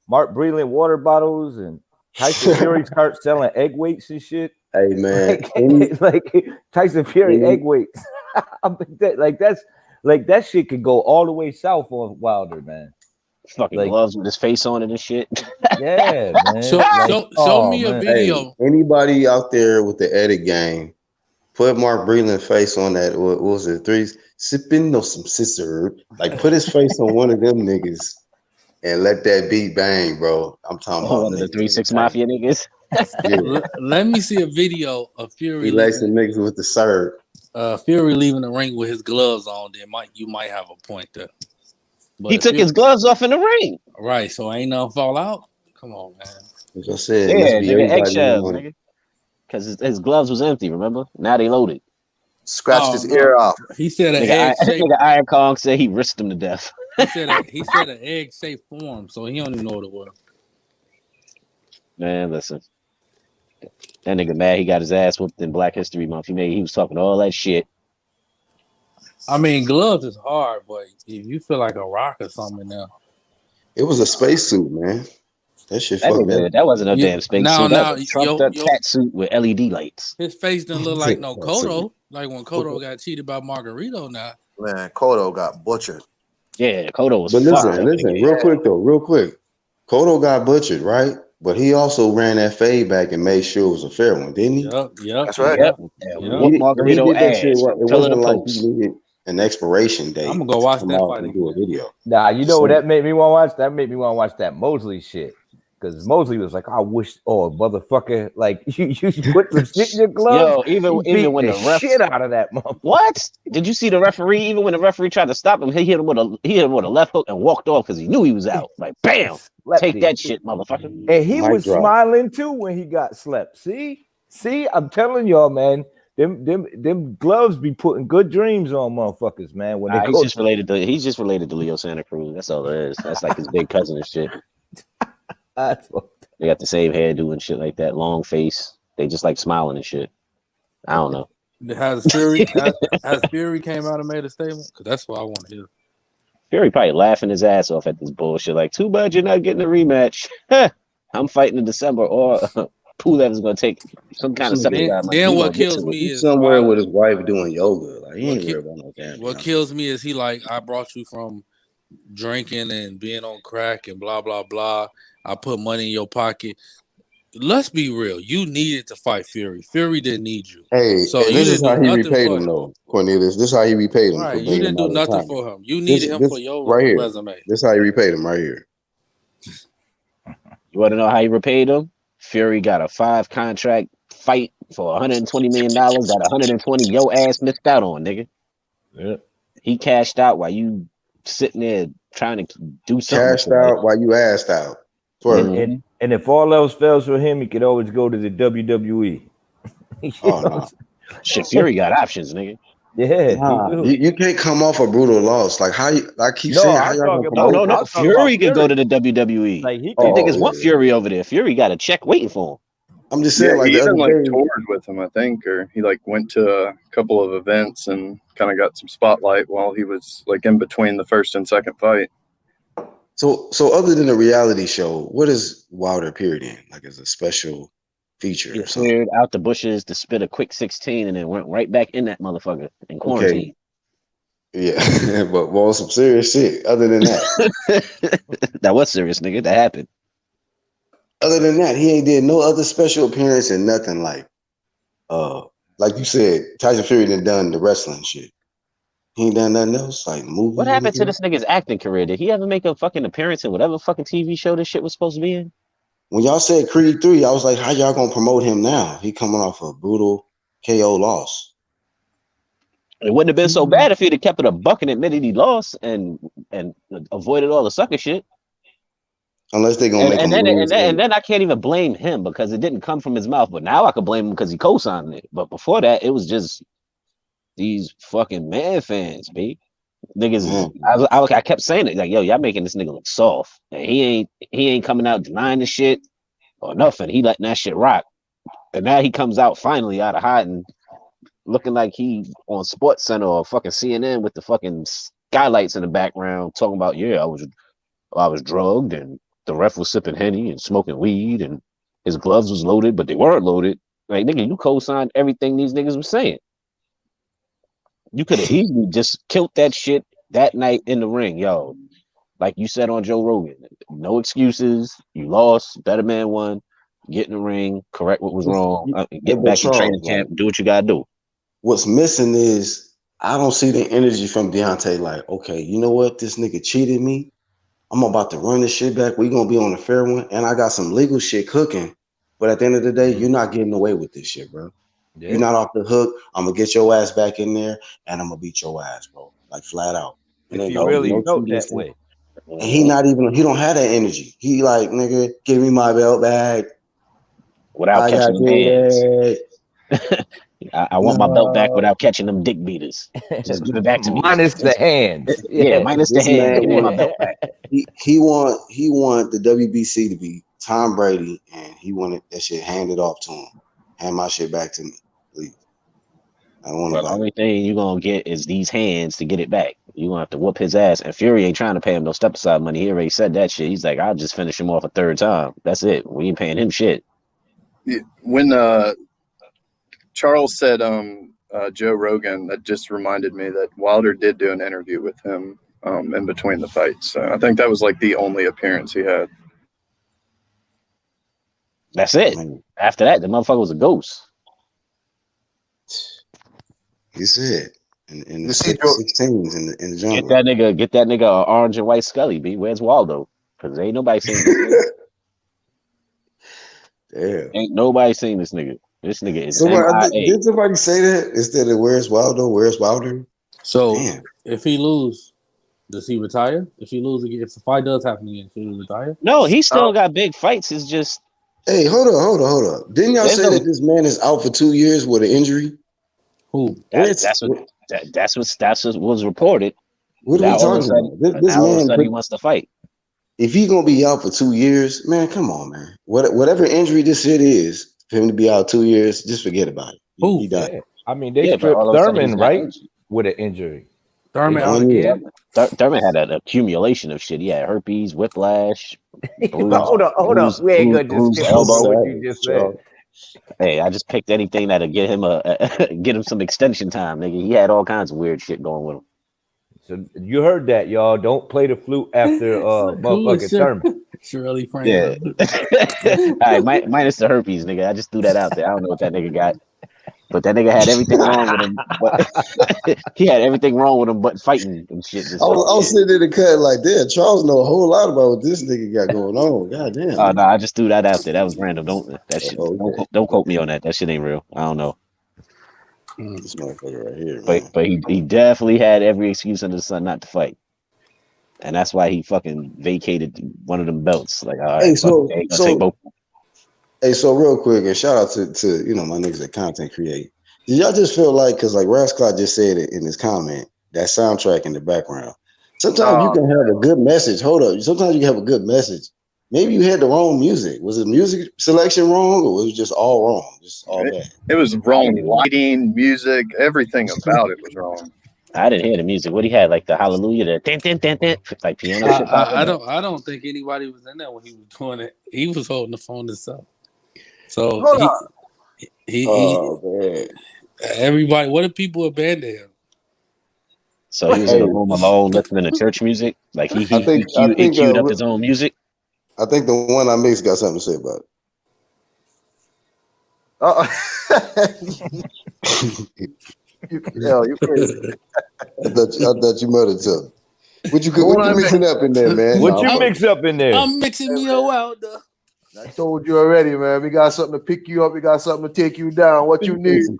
Mark Breland water bottles, and Tyson Fury start selling egg weights and shit. Hey man, like Tyson Fury egg weights. that shit could go all the way south on Wilder, man. Fucking gloves with his face on it and shit. Yeah, man. Show me a video. Hey, anybody out there with the edit game, put Mark Breland's face on that. What was it? Sipping on some scissor. Like, put his face on one of them niggas and let that beat bang, bro. I'm talking about one of the 3-6 Mafia niggas. Yeah. Let me see a video of Fury. He likes the niggas with the serve. Fury leaving the ring with his gloves on. Then you might have a point there. But he took his gloves off in the ring. Right, so ain't no fallout. Come on, man. As I said, nigga, eggshells, nigga. Because his gloves was empty. Remember? Now they loaded. Scratched his ear off. He said an egg shape. Nigga Iron Kong said he risked him to death. He said an egg shaped form, so he don't even know what it was. Man, listen. That nigga mad he got his ass whooped in Black History Month. He was talking all that shit. I mean, gloves is hard, but if you feel like a rock or something now. It was a spacesuit, man. That shit fucked up. That wasn't a damn spacesuit. That was a trumped up cat suit with LED lights. His face didn't look like no Cotto. Like when Cotto got cheated by Margarito now. Man, Cotto got butchered. Yeah, Cotto was. But listen, real quick. Cotto got butchered, right? But he also ran that fade back and made sure it was a fair one, didn't he? Yep. That's right. Yep. Margarito ass. It wasn't like he needed an expiration date. I'm gonna go watch that fight and do a video. Nah, you know what that made me want to watch? That made me want to watch that Mosley shit. Because Mosley was like, I wish, motherfucker, like you put some shit in your glove. Yo, even when the ref shit out of that motherfucker. What? Did you see the referee? Even when the referee tried to stop him, he hit him with a left hook and walked off because he knew he was out. Like, bam, take that shit, motherfucker. And he was smiling too when he got slept. See, I'm telling y'all, man. Them gloves be putting good dreams on motherfuckers, man. When he's just related to Leo Santa Cruz. That's all it is. That's like his big cousin and shit. They got the same hairdo and shit like that, long face. They just like smiling and shit. I don't know. Has Fury came out and made a statement? Because that's what I want to hear. Fury probably laughing his ass off at this bullshit. Like, too bad you're not getting a rematch. I'm fighting in December, or Pulev is gonna take some kind of something. Then what kills me is somewhere with his wife doing yoga. Like, he ain't worried about no damn. What kills me is he like, I brought you from drinking and being on crack and blah blah blah. I put money in your pocket. Let's be real. You needed to fight Fury. Fury didn't need you. Hey, so this is how he repaid him, though, Cornelius. This is how he repaid him. Right, you didn't do nothing for him. You needed him for your resume. This is how he repaid him right here. You want to know how he repaid him? Fury got a 5-contract fight for $120 million. Got 120 your ass missed out on, nigga. Yeah. He cashed out while you sitting there trying to do something. Cashed out while you asked out. And if all else fails for him, he could always go to the WWE. No. Shit, Fury got options, nigga. Yeah, you can't come off a brutal loss. Like how you, I keep saying, how no. Fury could go to the WWE. Like you niggas want Fury over there. Fury got a check waiting for him. I'm just saying, he even toured with him, I think, or he like went to a couple of events and kind of got some spotlight while he was like in between the first and second fight. So other than a reality show, what is Wilder appeared in? Like as a special feature? He appeared out the bushes to spit a quick 16 and then went right back in that motherfucker in quarantine. Okay. Yeah, but some serious shit. Other than that, that was serious, nigga. That happened. Other than that, he ain't did no other special appearance and nothing like. like you said, Tyson Fury done the wrestling shit. He ain't done nothing else, like movies. What happened to this nigga's acting career? Did he ever make a fucking appearance in whatever fucking TV show this shit was supposed to be in? When y'all said Creed 3, I was like, how y'all gonna promote him now? He coming off a brutal KO loss. It wouldn't have been so bad if he'd have kept it a buck and admitted he lost and avoided all the sucker shit. Unless they gonna make him lose. And then I can't even blame him because it didn't come from his mouth. But now I could blame him because he co-signed it. But before that, it was just these fucking man fans, B. Niggas, I kept saying it like, yo, y'all making this nigga look soft. And he ain't coming out denying the shit or nothing. He letting that shit rock. And now he comes out finally out of hiding, looking like he on Sports Center or fucking CNN with the fucking skylights in the background, talking about, yeah, I was drugged and the ref was sipping Henny and smoking weed and his gloves was loaded, but they weren't loaded. Like, nigga, you co-signed everything these niggas were saying. You could have easily just killed that shit that night in the ring, yo. Like you said on Joe Rogan, no excuses. You lost, better man won. Get in the ring, correct what was wrong, get back to training camp, do what you gotta do. What's missing is I don't see the energy from Deontay. Like, okay, you know what? This nigga cheated me. I'm about to run this shit back. We gonna be on the fair one, and I got some legal shit cooking. But at the end of the day, you're not getting away with this shit, bro. Yeah. You're not off the hook. I'm gonna get your ass back in there, and I'm gonna beat your ass, bro. Like flat out. And if you really felt that way, and he don't have that energy. He like, nigga, give me my belt back without catching them hands. I want my belt back without catching them dick beaters. Just give it back to me. Minus the hands. Yeah, minus the hands. Give me my belt back. He want the WBC to be Tom Brady, and he wanted that shit handed off to him. Hand my shit back to me, please. I don't want to. The only thing you're gonna get is these hands to get it back. You're gonna have to whoop his ass. And Fury ain't trying to pay him no step aside money. He already said that shit. He's like, I'll just finish him off a third time. That's it. We ain't paying him shit. When Charles said Joe Rogan, that just reminded me that Wilder did do an interview with him in between the fights. So I think that was like the only appearance he had. That's it. After that, the motherfucker was a ghost. He said in the 16s in the jungle. Get that nigga an orange and white Scully, B. Where's Waldo? Because ain't nobody seen this nigga. Damn. Ain't nobody seen this nigga. This nigga is did somebody say that instead of where's Waldo? Where's Wilder? So if he lose, does he retire? If he lose again, if the fight does happen again, should he retire? No, he still got big fights. It's just hey, hold up. Didn't y'all say that this man is out for 2 years with an injury? Who? That's what was reported. What are we talking about? This man he wants to fight. If he's gonna be out for 2 years, man, come on, man. Whatever injury this shit is, for him to be out 2 years, just forget about it. He died. Yeah. I mean, they stripped Thurman, right, with an injury. Thurman out again. Thurman had an accumulation of shit. He had herpes, whiplash. Hold on. We ain't gonna just skip over what you just said. Hey, I just picked anything that'll get him some extension time, nigga. He had all kinds of weird shit going with him. So you heard that, y'all. Don't play the flute after motherfucking Thurman. Shirley Frank. Yeah. All right, minus the herpes, nigga. I just threw that out there. I don't know what that nigga got. But that nigga had everything wrong with him. But he had everything wrong with him but fighting and shit. I was sitting in the cut like, damn, Charles know a whole lot about what this nigga got going on. God damn. Oh, no, I just threw that out there. That was random. Don't quote me on that. That shit ain't real. I don't know. This motherfucker right here, man. But he definitely had every excuse under the sun not to fight. And that's why he fucking vacated one of them belts. Like, all right, take both. Hey, so real quick, and shout out to my niggas that content create. Did y'all just feel like, because like Rasclot just said it in his comment, that soundtrack in the background. Sometimes you can have a good message. Hold up. Sometimes you can have a good message. Maybe you had the wrong music. Was the music selection wrong, or was it just all wrong? Just all bad? It was wrong. Lighting, music, everything about it was wrong. I didn't hear the music. What he had, like the Hallelujah, the din, din, din, din, like piano shit. I don't think anybody was in there when he was doing it. He was holding the phone himself. So everybody, what if people abandon him? So he was in the room alone listening to church music? Like he queued up his own music? I think the one I mixed got something to say about it. You crazy. I thought you murdered something. What you mixing up in there, man? What you mix up in there? I'm mixing me a wilder. I told you already, man. We got something to pick you up. We got something to take you down. What you need, I'm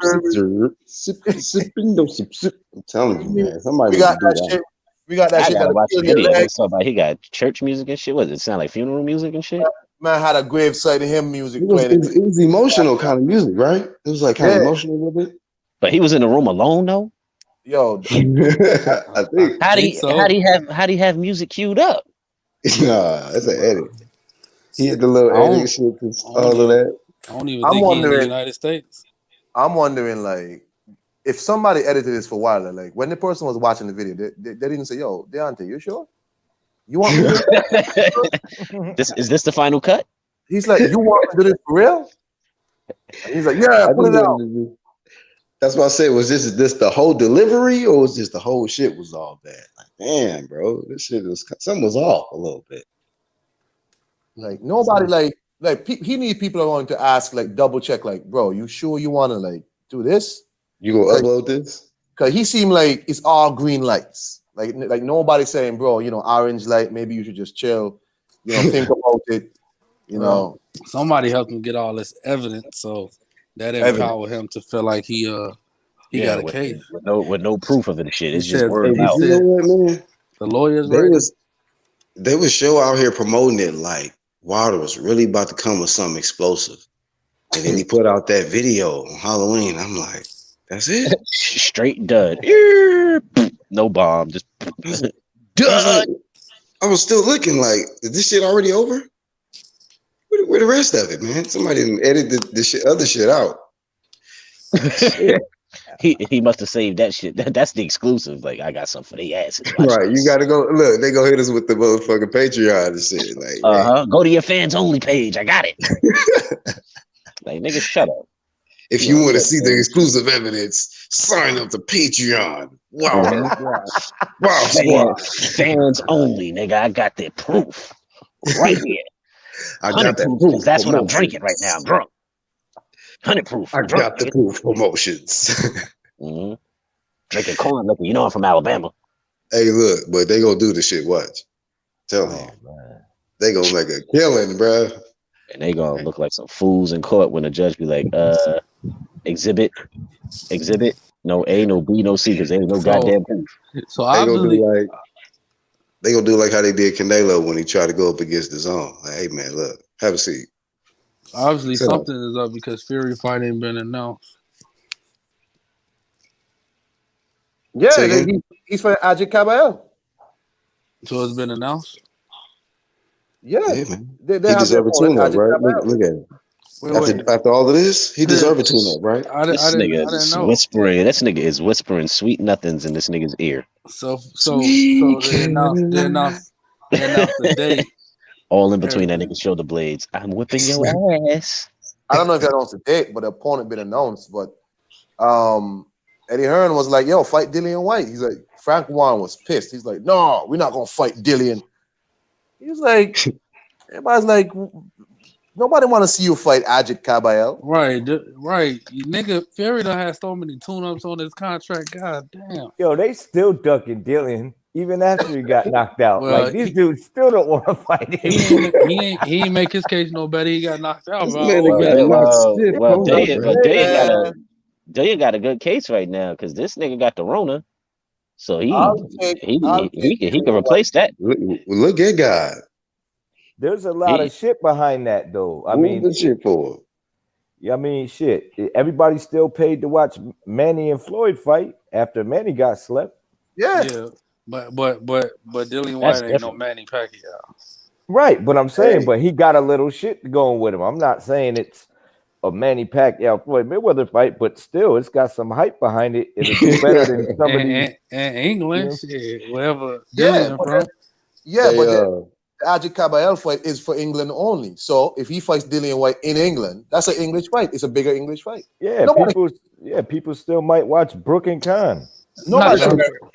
telling you, man. Somebody we got do that that. shit. We got that I shit. gotta That watch the video. It's about he got church music and shit. What does it sound like? Funeral music and shit. Man had a graveside hymn music It was, playing. it was emotional kind of music, right? It was like kind of emotional with it. But he was in the room alone though. Yo, I think. How do you have music queued up? Nah, it's an edit. He had the little edit shit, all of that. I don't even think he's in the United States. I'm wondering, like, if somebody edited this for Wilder, like when the person was watching the video, they didn't say, "Yo, Deontay, you sure? You want me to do this? Is this the final cut?" He's like, "You want to do this for real?" And he's like, "Yeah, put it out." That's what I said. Was this the whole delivery, or was this the whole shit was all bad? Like, damn, bro, this shit was something was off a little bit. Like nobody, he needs people around to ask, like, double check, like, bro, you sure you want to like do this? You gonna upload this? Because he seemed like it's all green lights. Like nobody saying, bro, orange light. Maybe you should just chill. Think about it. Somebody helped him get all this evidence, so that empowered him to feel like he got a case with no proof of it. Shit, it's just word out. You know what, man? The lawyers they was show out here promoting it like Wilder was really about to come with something explosive, and then he put out that video on Halloween. I'm like, that's it, straight dud. No bomb, just dud. I was still looking like, is this shit already over? Where the rest of it, man? Somebody didn't edit the other shit out. He must have saved that shit. That's the exclusive. Like, I got something for the asses. Right, this. You gotta go look. They go hit us with the motherfucking Patreon and shit. Like, go to your fans only page. I got it. Like, niggas, shut up. If you want to see the exclusive evidence, sign up to Patreon. Wow, wow, fans only, nigga. I got the proof right here. I got that proof. That's what I'm drinking right now. I'm drunk. 100 proof. I got the proof promotions. Mm-hmm. Drinking corn liquor. You know I'm from Alabama. Hey, look, but they gonna do the shit. Watch. Tell me. They gonna make a killing, bro. And they gonna look like some fools in court when the judge be like, exhibit. No A, no B, no C, because there ain't no goddamn proof. So they gonna do like how they did Canelo when he tried to go up against his own. Like, hey man, look, have a seat. Obviously, something is up because Fury fight ain't been announced. Yeah, he's for Ajit Caballero. So it's been announced? Yeah, man. They deserve a tune-up, right? Look at it. After all of this, he deserves a tune-up, right? This nigga is whispering. This nigga is whispering sweet nothings in this nigga's ear. So they announced the date. All in between that nigga shoulder blades. I'm whipping your ass. I don't know if they announced the date, but the opponent been announced. But Eddie Hearn was like, "Yo, fight Dillian White." He's like, Frank Warren was pissed. He's like, "No, we're not gonna fight Dillian." He's like, everybody's like, nobody want to see you fight Ajit Caballero. Right. Nigga, Fury done had so many tune-ups on his contract. God damn. Yo, they still ducking Dillian even after he got knocked out. Well, like these dudes still don't want to fight him. He ain't make his case no better. He got knocked out. Dillian got a good case right now because this nigga got the Rona. So he can replace that. Look at God. There's a lot of shit behind that, though. I mean, the shit for. Yeah, I mean, shit. Everybody still paid to watch Manny and Floyd fight after Manny got slept. Yeah. But Dillian White ain't no Manny Pacquiao. Right, but I'm saying, but he got a little shit going with him. I'm not saying it's a Manny Pacquiao Floyd Mayweather fight, but still, it's got some hype behind it. It'll do better than some of these. And England, shit, wherever. But the Ajit Caballero fight is for England only. So if he fights Dillian White in England, that's an English fight. It's a bigger English fight. Yeah, people still might watch Brook and Khan. Nobody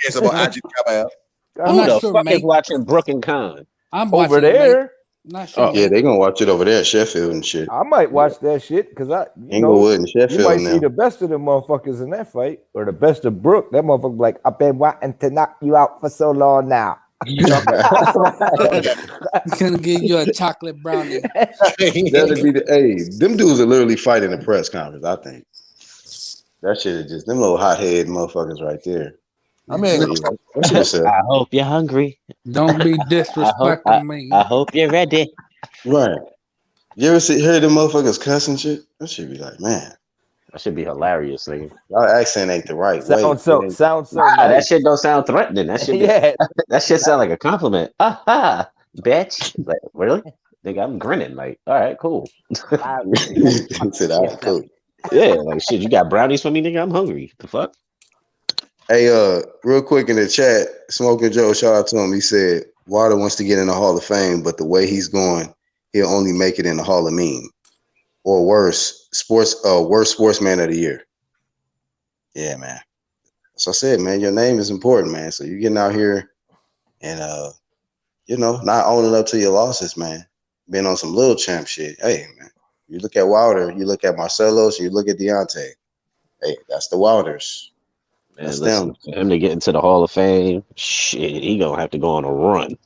cares about Ajit Caballero. Who the fuck is watching Brook and Khan? I'm over there. Not sure. Yeah, they gonna watch it over there, Sheffield and shit. I might watch that shit because Inglewood and Sheffield you might see now. the best of them motherfuckers in that fight, or the best of Brooke. That motherfucker like, I've been wanting to knock you out for so long now. Gonna give you a chocolate brownie. That'd be them dudes are literally fighting the press conference. I think that shit is just them little hothead motherfuckers right there. I mean, I hope you're hungry. Don't be disrespecting me. I hope you're ready. Right. You ever hear them motherfuckers cussing shit? That should be like, man. That should be hilarious, nigga. Our accent ain't the right way. Sounds so nice. That shit don't sound threatening. That shit that shit sound like a compliment. Aha, bitch. Like, really? Nigga, I'm grinning. Like, all right, cool. Cool. Yeah, like shit, you got brownies for me, nigga? I'm hungry. The fuck? Hey, real quick in the chat, Smoking Joe, shout out to him. He said Wilder wants to get in the Hall of Fame, but the way he's going, he'll only make it in the Hall of Meme. Or worse, worst sportsman of the year. Yeah, man. So I said, man, your name is important, man. So you're getting out here and not owning up to your losses, man. Being on some little champ shit. Hey, man. You look at Wilder, you look at Marcelos, you look at Deontay. Hey, that's the Wilders. Man, listen, for him to get into the Hall of Fame, shit, he gonna have to go on a run.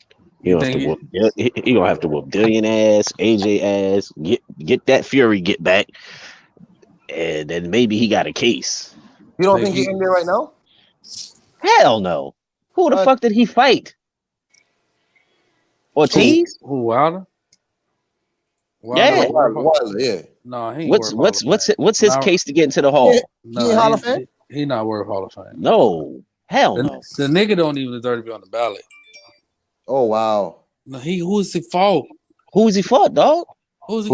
He gonna have to whoop Dillian ass, AJ ass, get that Fury get back, and then maybe he got a case. You don't think he's in there right now? Hell no. Who the fuck did he fight? Ortiz? Who Wilder? Yeah. Wilder, yeah. No, he ain't what's his case to get into the Hall? No, he Hall of Fame? He not worth Hall of Fame. No. Hell no. The nigga don't even deserve to be on the ballot. Oh wow. No, who is he fought? Who is he fought, dog? Who is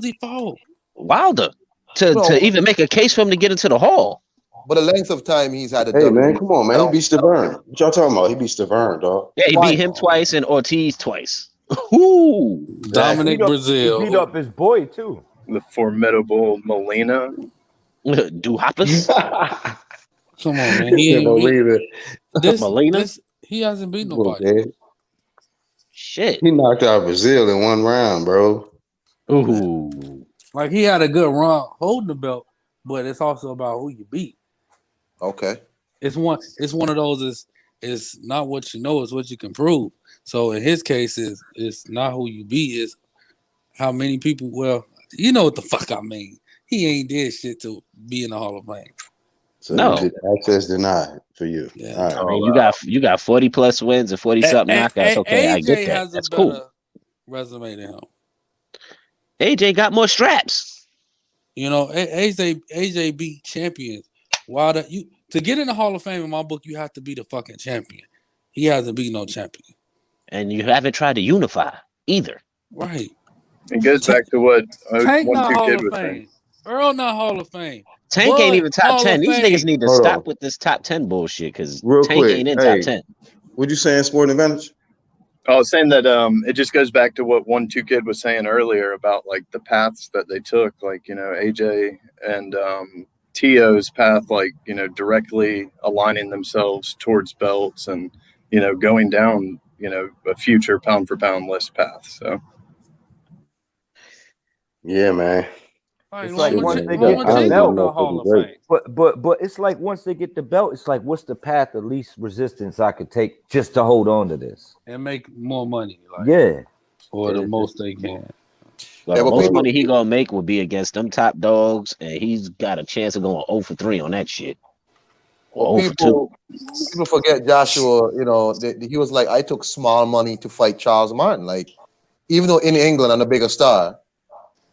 he fought? Wilder. To even make a case for him to get into the Hall. But the length of time he's had Hey man, come on, man. He beat Stavern. What y'all talking about? He beat Stavern, dog. Yeah, he beat him twice and Ortiz twice. Ooh. Dominic Brazil. He beat up his boy too. The formidable Molina. Duhapas. Come on, man. Molina. He hasn't beat nobody. Shit. He knocked out Brazil in one round, bro. Ooh. Like he had a good run holding the belt, but it's also about who you beat. Okay. It's one of those it's not what you know, it's what you can prove. So in his case, it's not who you beat, it's how many people. Well, you know what the fuck I mean. He ain't did shit to be in the Hall of Fame. So access denied for you. Yeah. Right. I mean, you got 40 plus wins and 40 something knockouts. Okay, AJ I get that. has That's a better cool. resume than him. AJ got more straps. You know, AJ beat champions. Wilder, to get in the Hall of Fame in my book, you have to be the fucking champion. He hasn't beat no champion. And you haven't tried to unify either. Right. It goes back to what Tank not Hall kid of was Fame. saying. Earl not Hall of Fame. Tank ain't even top Hall 10. of These Fame. niggas need to Hold stop on. with this top 10 bullshit because Real Tank quick, ain't in hey. top 10. What you saying, Sporting Advantage? I was saying that it just goes back to what 1-2 Kid was saying earlier about like the paths that they took, like, you know, AJ and T.O.'s path, like, you know, directly aligning themselves towards belts and, you know, going down, you know, a future pound for pound list path. So Yeah, man. It's like once they get the belt, Hall of Fame. but it's like once they get the belt, it's like what's the path of least resistance I could take just to hold on to this and make more money. Like, yeah, or the most they can. The most money he gonna make will be against them top dogs, and he's got a chance of going 0 for 3 on that shit. Or 0 for 2. People forget Joshua. You know, he was like, I took small money to fight Charles Martin. Like, even though in England I'm a bigger star,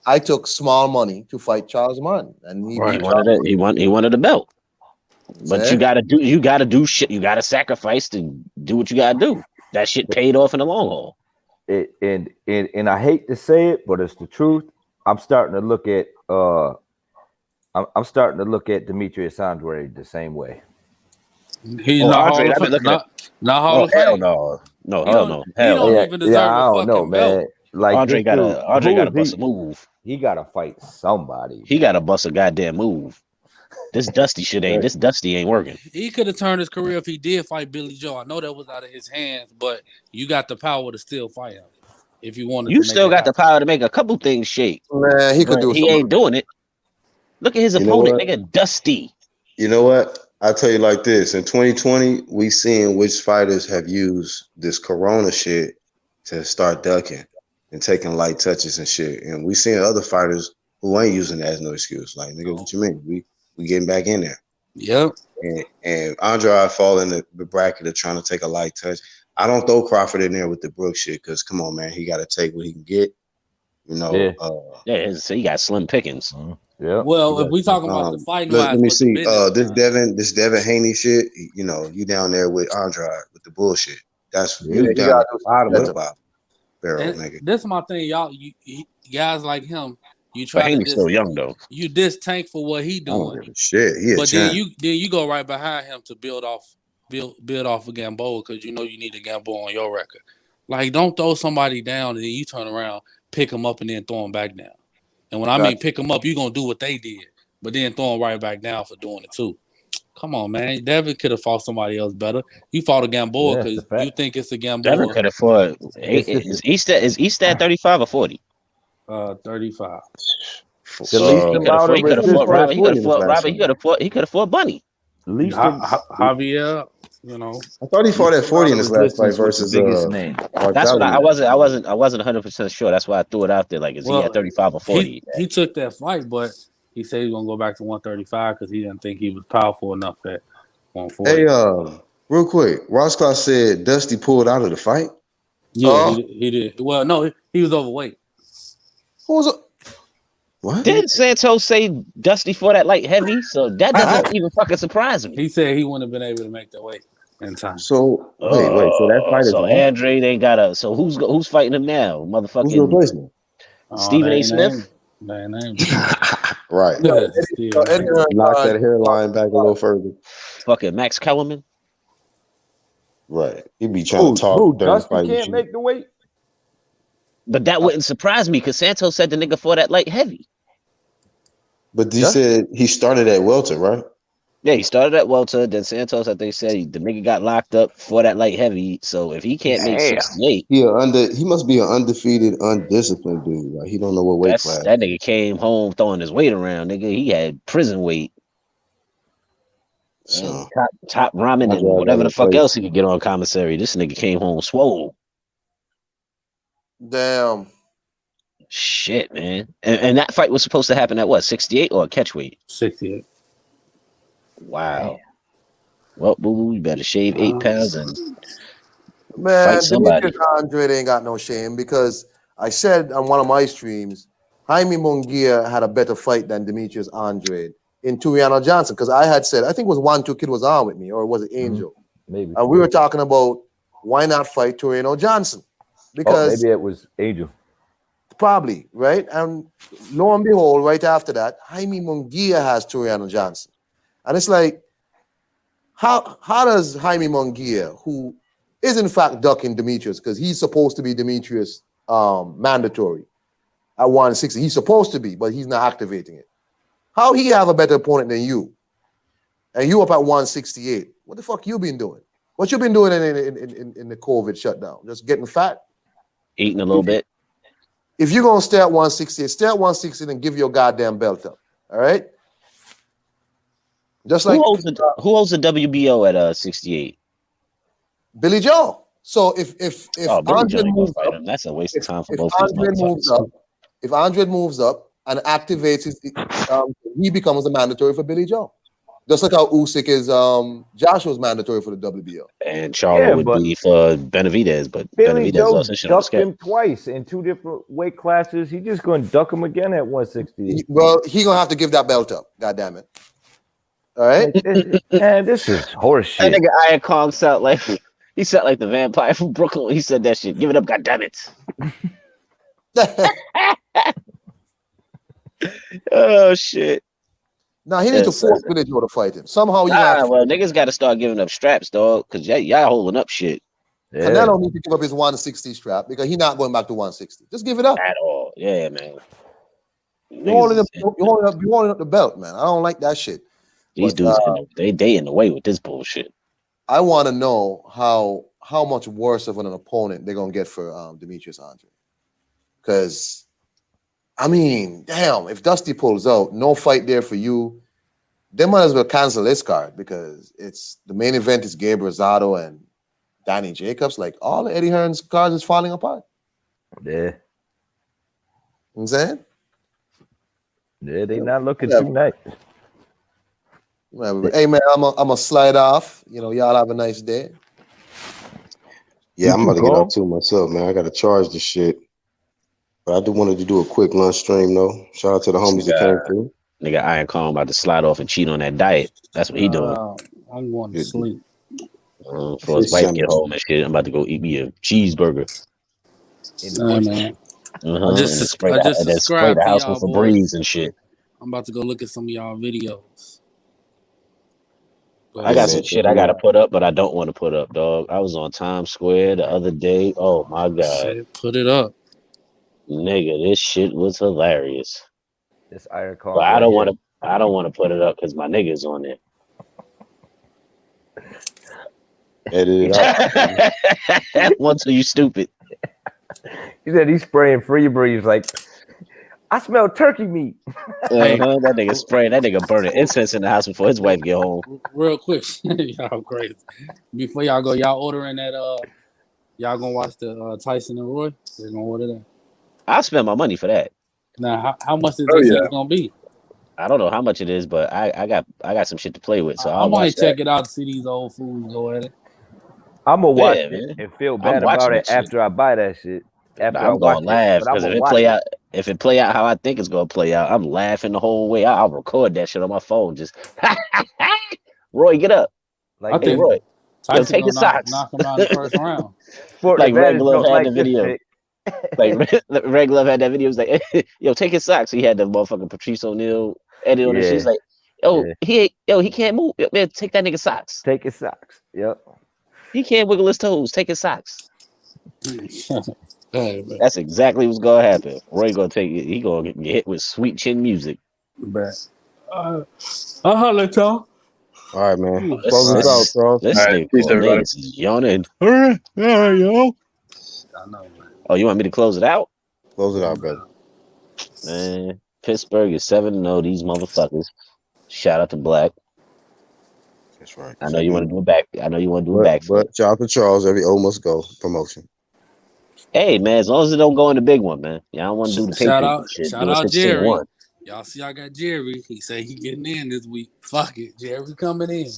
I took small money to fight Charles Martin, and he wanted the belt. But you gotta do shit. You gotta sacrifice to do what you gotta do. That shit paid off in the long haul. And I hate to say it, but it's the truth. I'm starting to look at Demetrius Andre the same way. He's not Hall of Fame. Not Hall of Fame. Hell no. No, hell no. He don't even deserve I don't know, man. belt. Like Andre gotta bust a move. He gotta fight somebody. He gotta bust a goddamn move. This Dusty ain't working. He could have turned his career if he did fight Billy Joe. I know that was out of his hands, but you got the power to still fight him. if you wanted You to make still it got the happen. power to make a couple things shake, Man, he could but do he something. ain't doing it. Look at his You know opponent, what? nigga, Dusty. You know what? I'll tell you like this. In 2020, we seeing which fighters have used this corona shit to start ducking and taking light touches and shit. And we seeing other fighters who ain't using that as no excuse. Like, nigga, what you mean? We getting back in there. Yep. And Andrade fall in the bracket of trying to take a light touch. I don't throw Crawford in there with the Brooks shit because come on, man, he got to take what he can get. You know. Yeah, so he got slim pickings. Yeah. Well, if we talking about the fighting let wise, me but the see. business, This Devin Haney shit. You know, you down there with Andrade with the bullshit. That's Yeah, you he down gotta at do the bottom of better. the barrel, and nigga. this is my thing, y'all. Guys like him, you But try to Haney's still young though. you diss Tank for what he I don't doing, give a shit. He a but then champ. you go right behind him to build off of Gamboa because you know you need a Gamboa on your record. Like, don't throw somebody down and then you turn around, pick him up, and then throw him back down. And when I mean pick him up, you gonna do what they did, but then throw him right back down for doing it too. Come on, man. Devin could have fought somebody else better. You fought a Gamboa because you think it's a Devin Gamboa. could have fought. Is East at 35 or 40? 35. The least He amount of could have fought resistance. Robert. He could have fought Bunny. Least Javier, you know. I thought he fought at 40 in his last fight resistance was the versus biggest name. That's what I Bartholomew. wasn't 100% sure. That's why I threw it out there. Like, is he at 35 or 40? He took that fight, but he said he's gonna go back to 135 because he didn't think he was powerful enough at 140. Hey, real quick, Ross Claus said Dusty pulled out of the fight. Yeah, he did. Well, no, he was overweight. Who was it? What? Did Santos say Dusty for that light heavy? So that doesn't even fucking surprise me. He said he wouldn't have been able to make that weight in time. So wait. So that fight is so on? Andre ain't got a. So who's fighting him now? Motherfucking Who's the replacement? Stephen A. Smith. Right. Knock that hairline back a little further. Fucking Max Kellerman. Right. He be trying to talk. Dusty can't make the weight. But that wouldn't surprise me because Santos said the nigga for that light heavy. But he said he started at welter, right? Yeah, he started at welter. Then Santos, I think, said the nigga got locked up for that light heavy. So if he can't make 68, he must be an undefeated, undisciplined dude. Like he don't know what weight class. That nigga came home throwing his weight around. Nigga, he had prison weight. So top ramen and whatever the fuck else he could get on commissary. This nigga came home swole. Damn. Shit, man. And that fight was supposed to happen at what, 68 or catch weight? 68. Wow. Well, boo, you better shave 8 pounds and man, fight somebody. Demetrius Andrade ain't got no shame because I said on one of my streams, Jaime Munguia had a better fight than Demetrius Andrade in Turiano Johnson because I had said, I think it was 1-2 Kid was on with me, or was it Angel? Maybe. And we were talking about why not fight Turiano Johnson? Because maybe it was Angel. Probably, right? And lo and behold, right after that, Jaime Munguia has Turiano Johnson. And it's like, how does Jaime Munguia, who is in fact ducking Demetrius, because he's supposed to be Demetrius mandatory at 160. He's supposed to be, but he's not activating it. How he have a better opponent than you? And you up at 168. What the fuck you been doing? What you been doing in the COVID shutdown? Just getting fat? Eating a little bit. If you're going to stay at 168, stay at 160 and give your goddamn belt up. All right? Just like who holds the WBO at 68? Billy Joe. So if Andre moves up, that's a waste of time for both these motherfuckers. If Andre moves up and activates his, he becomes a mandatory for Billy Joe. Just like how Usyk is Joshua's mandatory for the WBO. And Charlo would be for Benavidez, but Billy Benavidez Joe also should ducked him twice in 2 different weight classes. He just going to duck him again at 160. Well, he going to have to give that belt up. God damn it. All right? Man, this is horse shit. That nigga Iron Kong sound like he sound like the vampire from Brooklyn. He said that shit. Give it up, God damn it. Oh shit. Now he needs to force Billy Joe to fight him. Somehow you niggas got to start giving up straps, dog, because y'all holding up shit. Canelo needs to give up his 160 strap because he's not going back to 160. Just give it up at all. Yeah, man. You're holding up the belt, man. I don't like that shit. These dudes, they in the way with this bullshit. I want to know how much worse of an opponent they're gonna get for Demetrius Andrade. Because, I mean, damn, if Dusty pulls out, no fight there for you, they might as well cancel this card because it's the main event is Gabe Rosado and Danny Jacobs. Like, all of Eddie Hearn's cards is falling apart. Yeah. You know what I'm saying? Yeah, they not looking too nice. Hey, man, I'm a slide off. You know, y'all have a nice day. Yeah, I'm about to get up too myself, man. I got to charge this shit. But I do wanted to do a quick lunch stream, though. Shout out to the homies that came through. Nigga Iron Kong about to slide off and cheat on that diet. That's what he doing. I'm going to sleep. For his wife get home and shit, I'm about to go eat me a cheeseburger. Man. And then spray the house with Febreze and shit. I'm about to go look at some of y'all videos. I got some shit I gotta put up, but I don't want to put up, dog. I was on Times Square the other day. Oh my god. Shit, put it up. Nigga, this shit was hilarious. This Iron Kong. But I don't want to put it up because my nigga's on there. Edit it out. Once are you stupid. He said he's spraying Febreze like, I smell turkey meat. That nigga spraying, that nigga burning incense in the house before his wife get home. Real quick, y'all crazy. Before y'all go, y'all ordering that y'all gonna watch the Tyson and Roy? They're gonna order that. I'll spend my money for that. Now, how much is this gonna be? I don't know how much it is, but I got some shit to play with, so I might check it out to see these old fools go at it. I'm gonna watch it and feel bad about it after I buy that shit. After I'm gonna laugh because if it play out how I think it's gonna play out, I'm laughing the whole way. I'll record that shit on my phone. Just Roy, get up. Like, hey, Roy, Tyson take his socks. Knock him out in the first round. Like Red Glove had the video. Like Red Glove had that video. It was like, yo, take his socks. He had the motherfucking Patrice O'Neal edit on it. She's like, he can't move. Man, take that nigga socks. Take his socks. Yep. He can't wiggle his toes. Take his socks. That's exactly what's gonna happen. Roy gonna take it. He gonna get hit with sweet chin music. I'll holler at y'all. All right, man. Close us out, Charles. This nigga is yawning. All right, yo. I know, man. Oh, you want me to close it out? Close it out, brother. Man, Pittsburgh is 7-0. These motherfuckers. Shout out to Black. That's right. I know you want to do it back. I know you want to do it back. But shout out to Charles. Every O must go promotion. Hey, man, as long as it don't go in the big one, man. Yeah, I don't want to do the shout out Jerry. 16-1. Y'all see, I got Jerry. He said he getting in this week. Fuck it, Jerry coming in.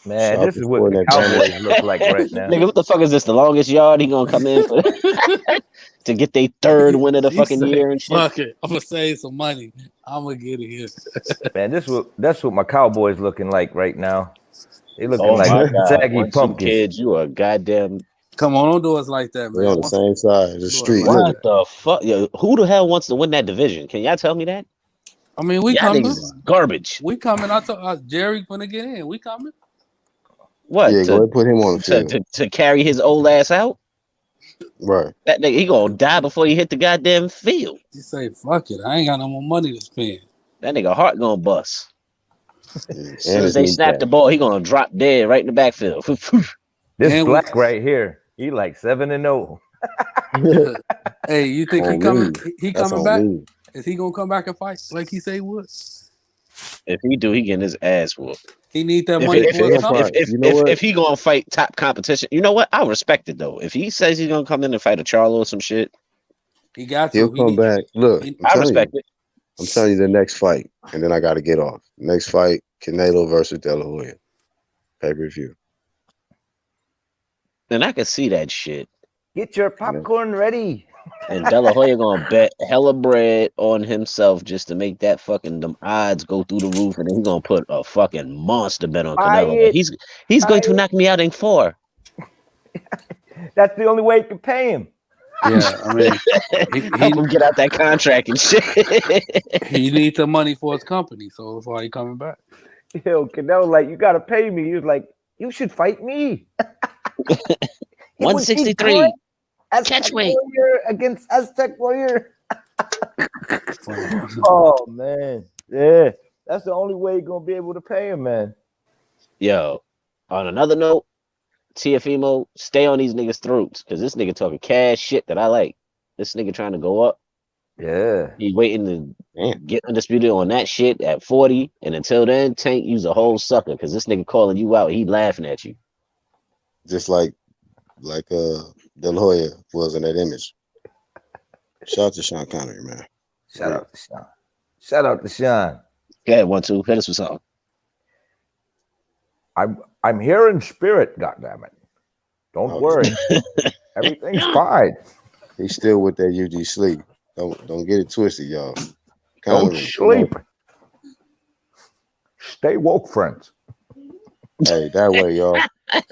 Man, shout this is what the Cowboys look like right now. Nigga, what the fuck is this? The longest yard he gonna come in for to get their third win of the fucking year and shit. Fuck it, I'm gonna save some money. I'm gonna get it here. Man, that's what my Cowboys looking like right now. They looking like saggy pumpkins. Kids, you are goddamn. Come on, don't do us like that, man. We're on the same side of the street. What the fuck? Yo, who the hell wants to win that division? Can y'all tell me that? I mean, we coming. Garbage. We coming. I told Jerry gonna get in. We coming. What? Yeah, go ahead and put him on the field. To carry his old ass out? Right. That nigga, he gonna die before he hit the goddamn field. You say, fuck it. I ain't got no more money to spend. That nigga heart gonna bust. As soon as they snap the ball, he gonna drop dead right in the backfield. This Black right here, he like 7-0. Hey, you think he coming? He coming back? Is he gonna come back and fight like he say he would? If he do, he getting his ass whooped. He need that money. If he gonna fight top competition, you know what? I respect it though. If he says he's gonna come in and fight a Charlo or some shit, he got to. He'll come back. Look, I respect it. I'm telling you the next fight, and then I got to get off. Next fight, Canelo versus De La Hoya, pay-per-view. And I can see that shit. Get your popcorn ready. And De La Hoya gonna bet hella bread on himself just to make that fucking them odds go through the roof, and then he's gonna put a fucking monster bet on Canelo. He's going to knock me out in 4. That's the only way you can pay him. Yeah, I mean, he can get out that contract and shit. He needs the money for his company, so that's why he coming back. Yo, Canelo, like, you gotta pay me. He was like, you should fight me. 163. Catch weight against Aztec Warrior. Oh man, yeah, that's the only way you're gonna be able to pay him, man. Yo, on another note, TFEMO, stay on these niggas' throats because this nigga talking cash shit that I like. This nigga trying to go up. Yeah. He's waiting to get undisputed on that shit at 40. And until then, Tank, you's a whole sucker because this nigga calling you out, he laughing at you. Just like the lawyer was in that image. Shout out to Sean Connery, man. Shout out to Sean. Shout out to Sean. Go ahead, 1, 2. Hit us with something. I'm here in spirit, goddammit. Don't worry. Everything's fine. He's still with that UG sleep. Don't get it twisted, y'all. Don't sleep. Stay woke, friends. Hey, that way, y'all.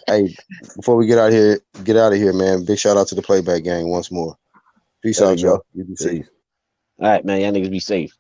Hey, before we get out of here, man. Big shout out to the Playback Gang once more. Peace out, y'all. All right, man. Y'all niggas be safe.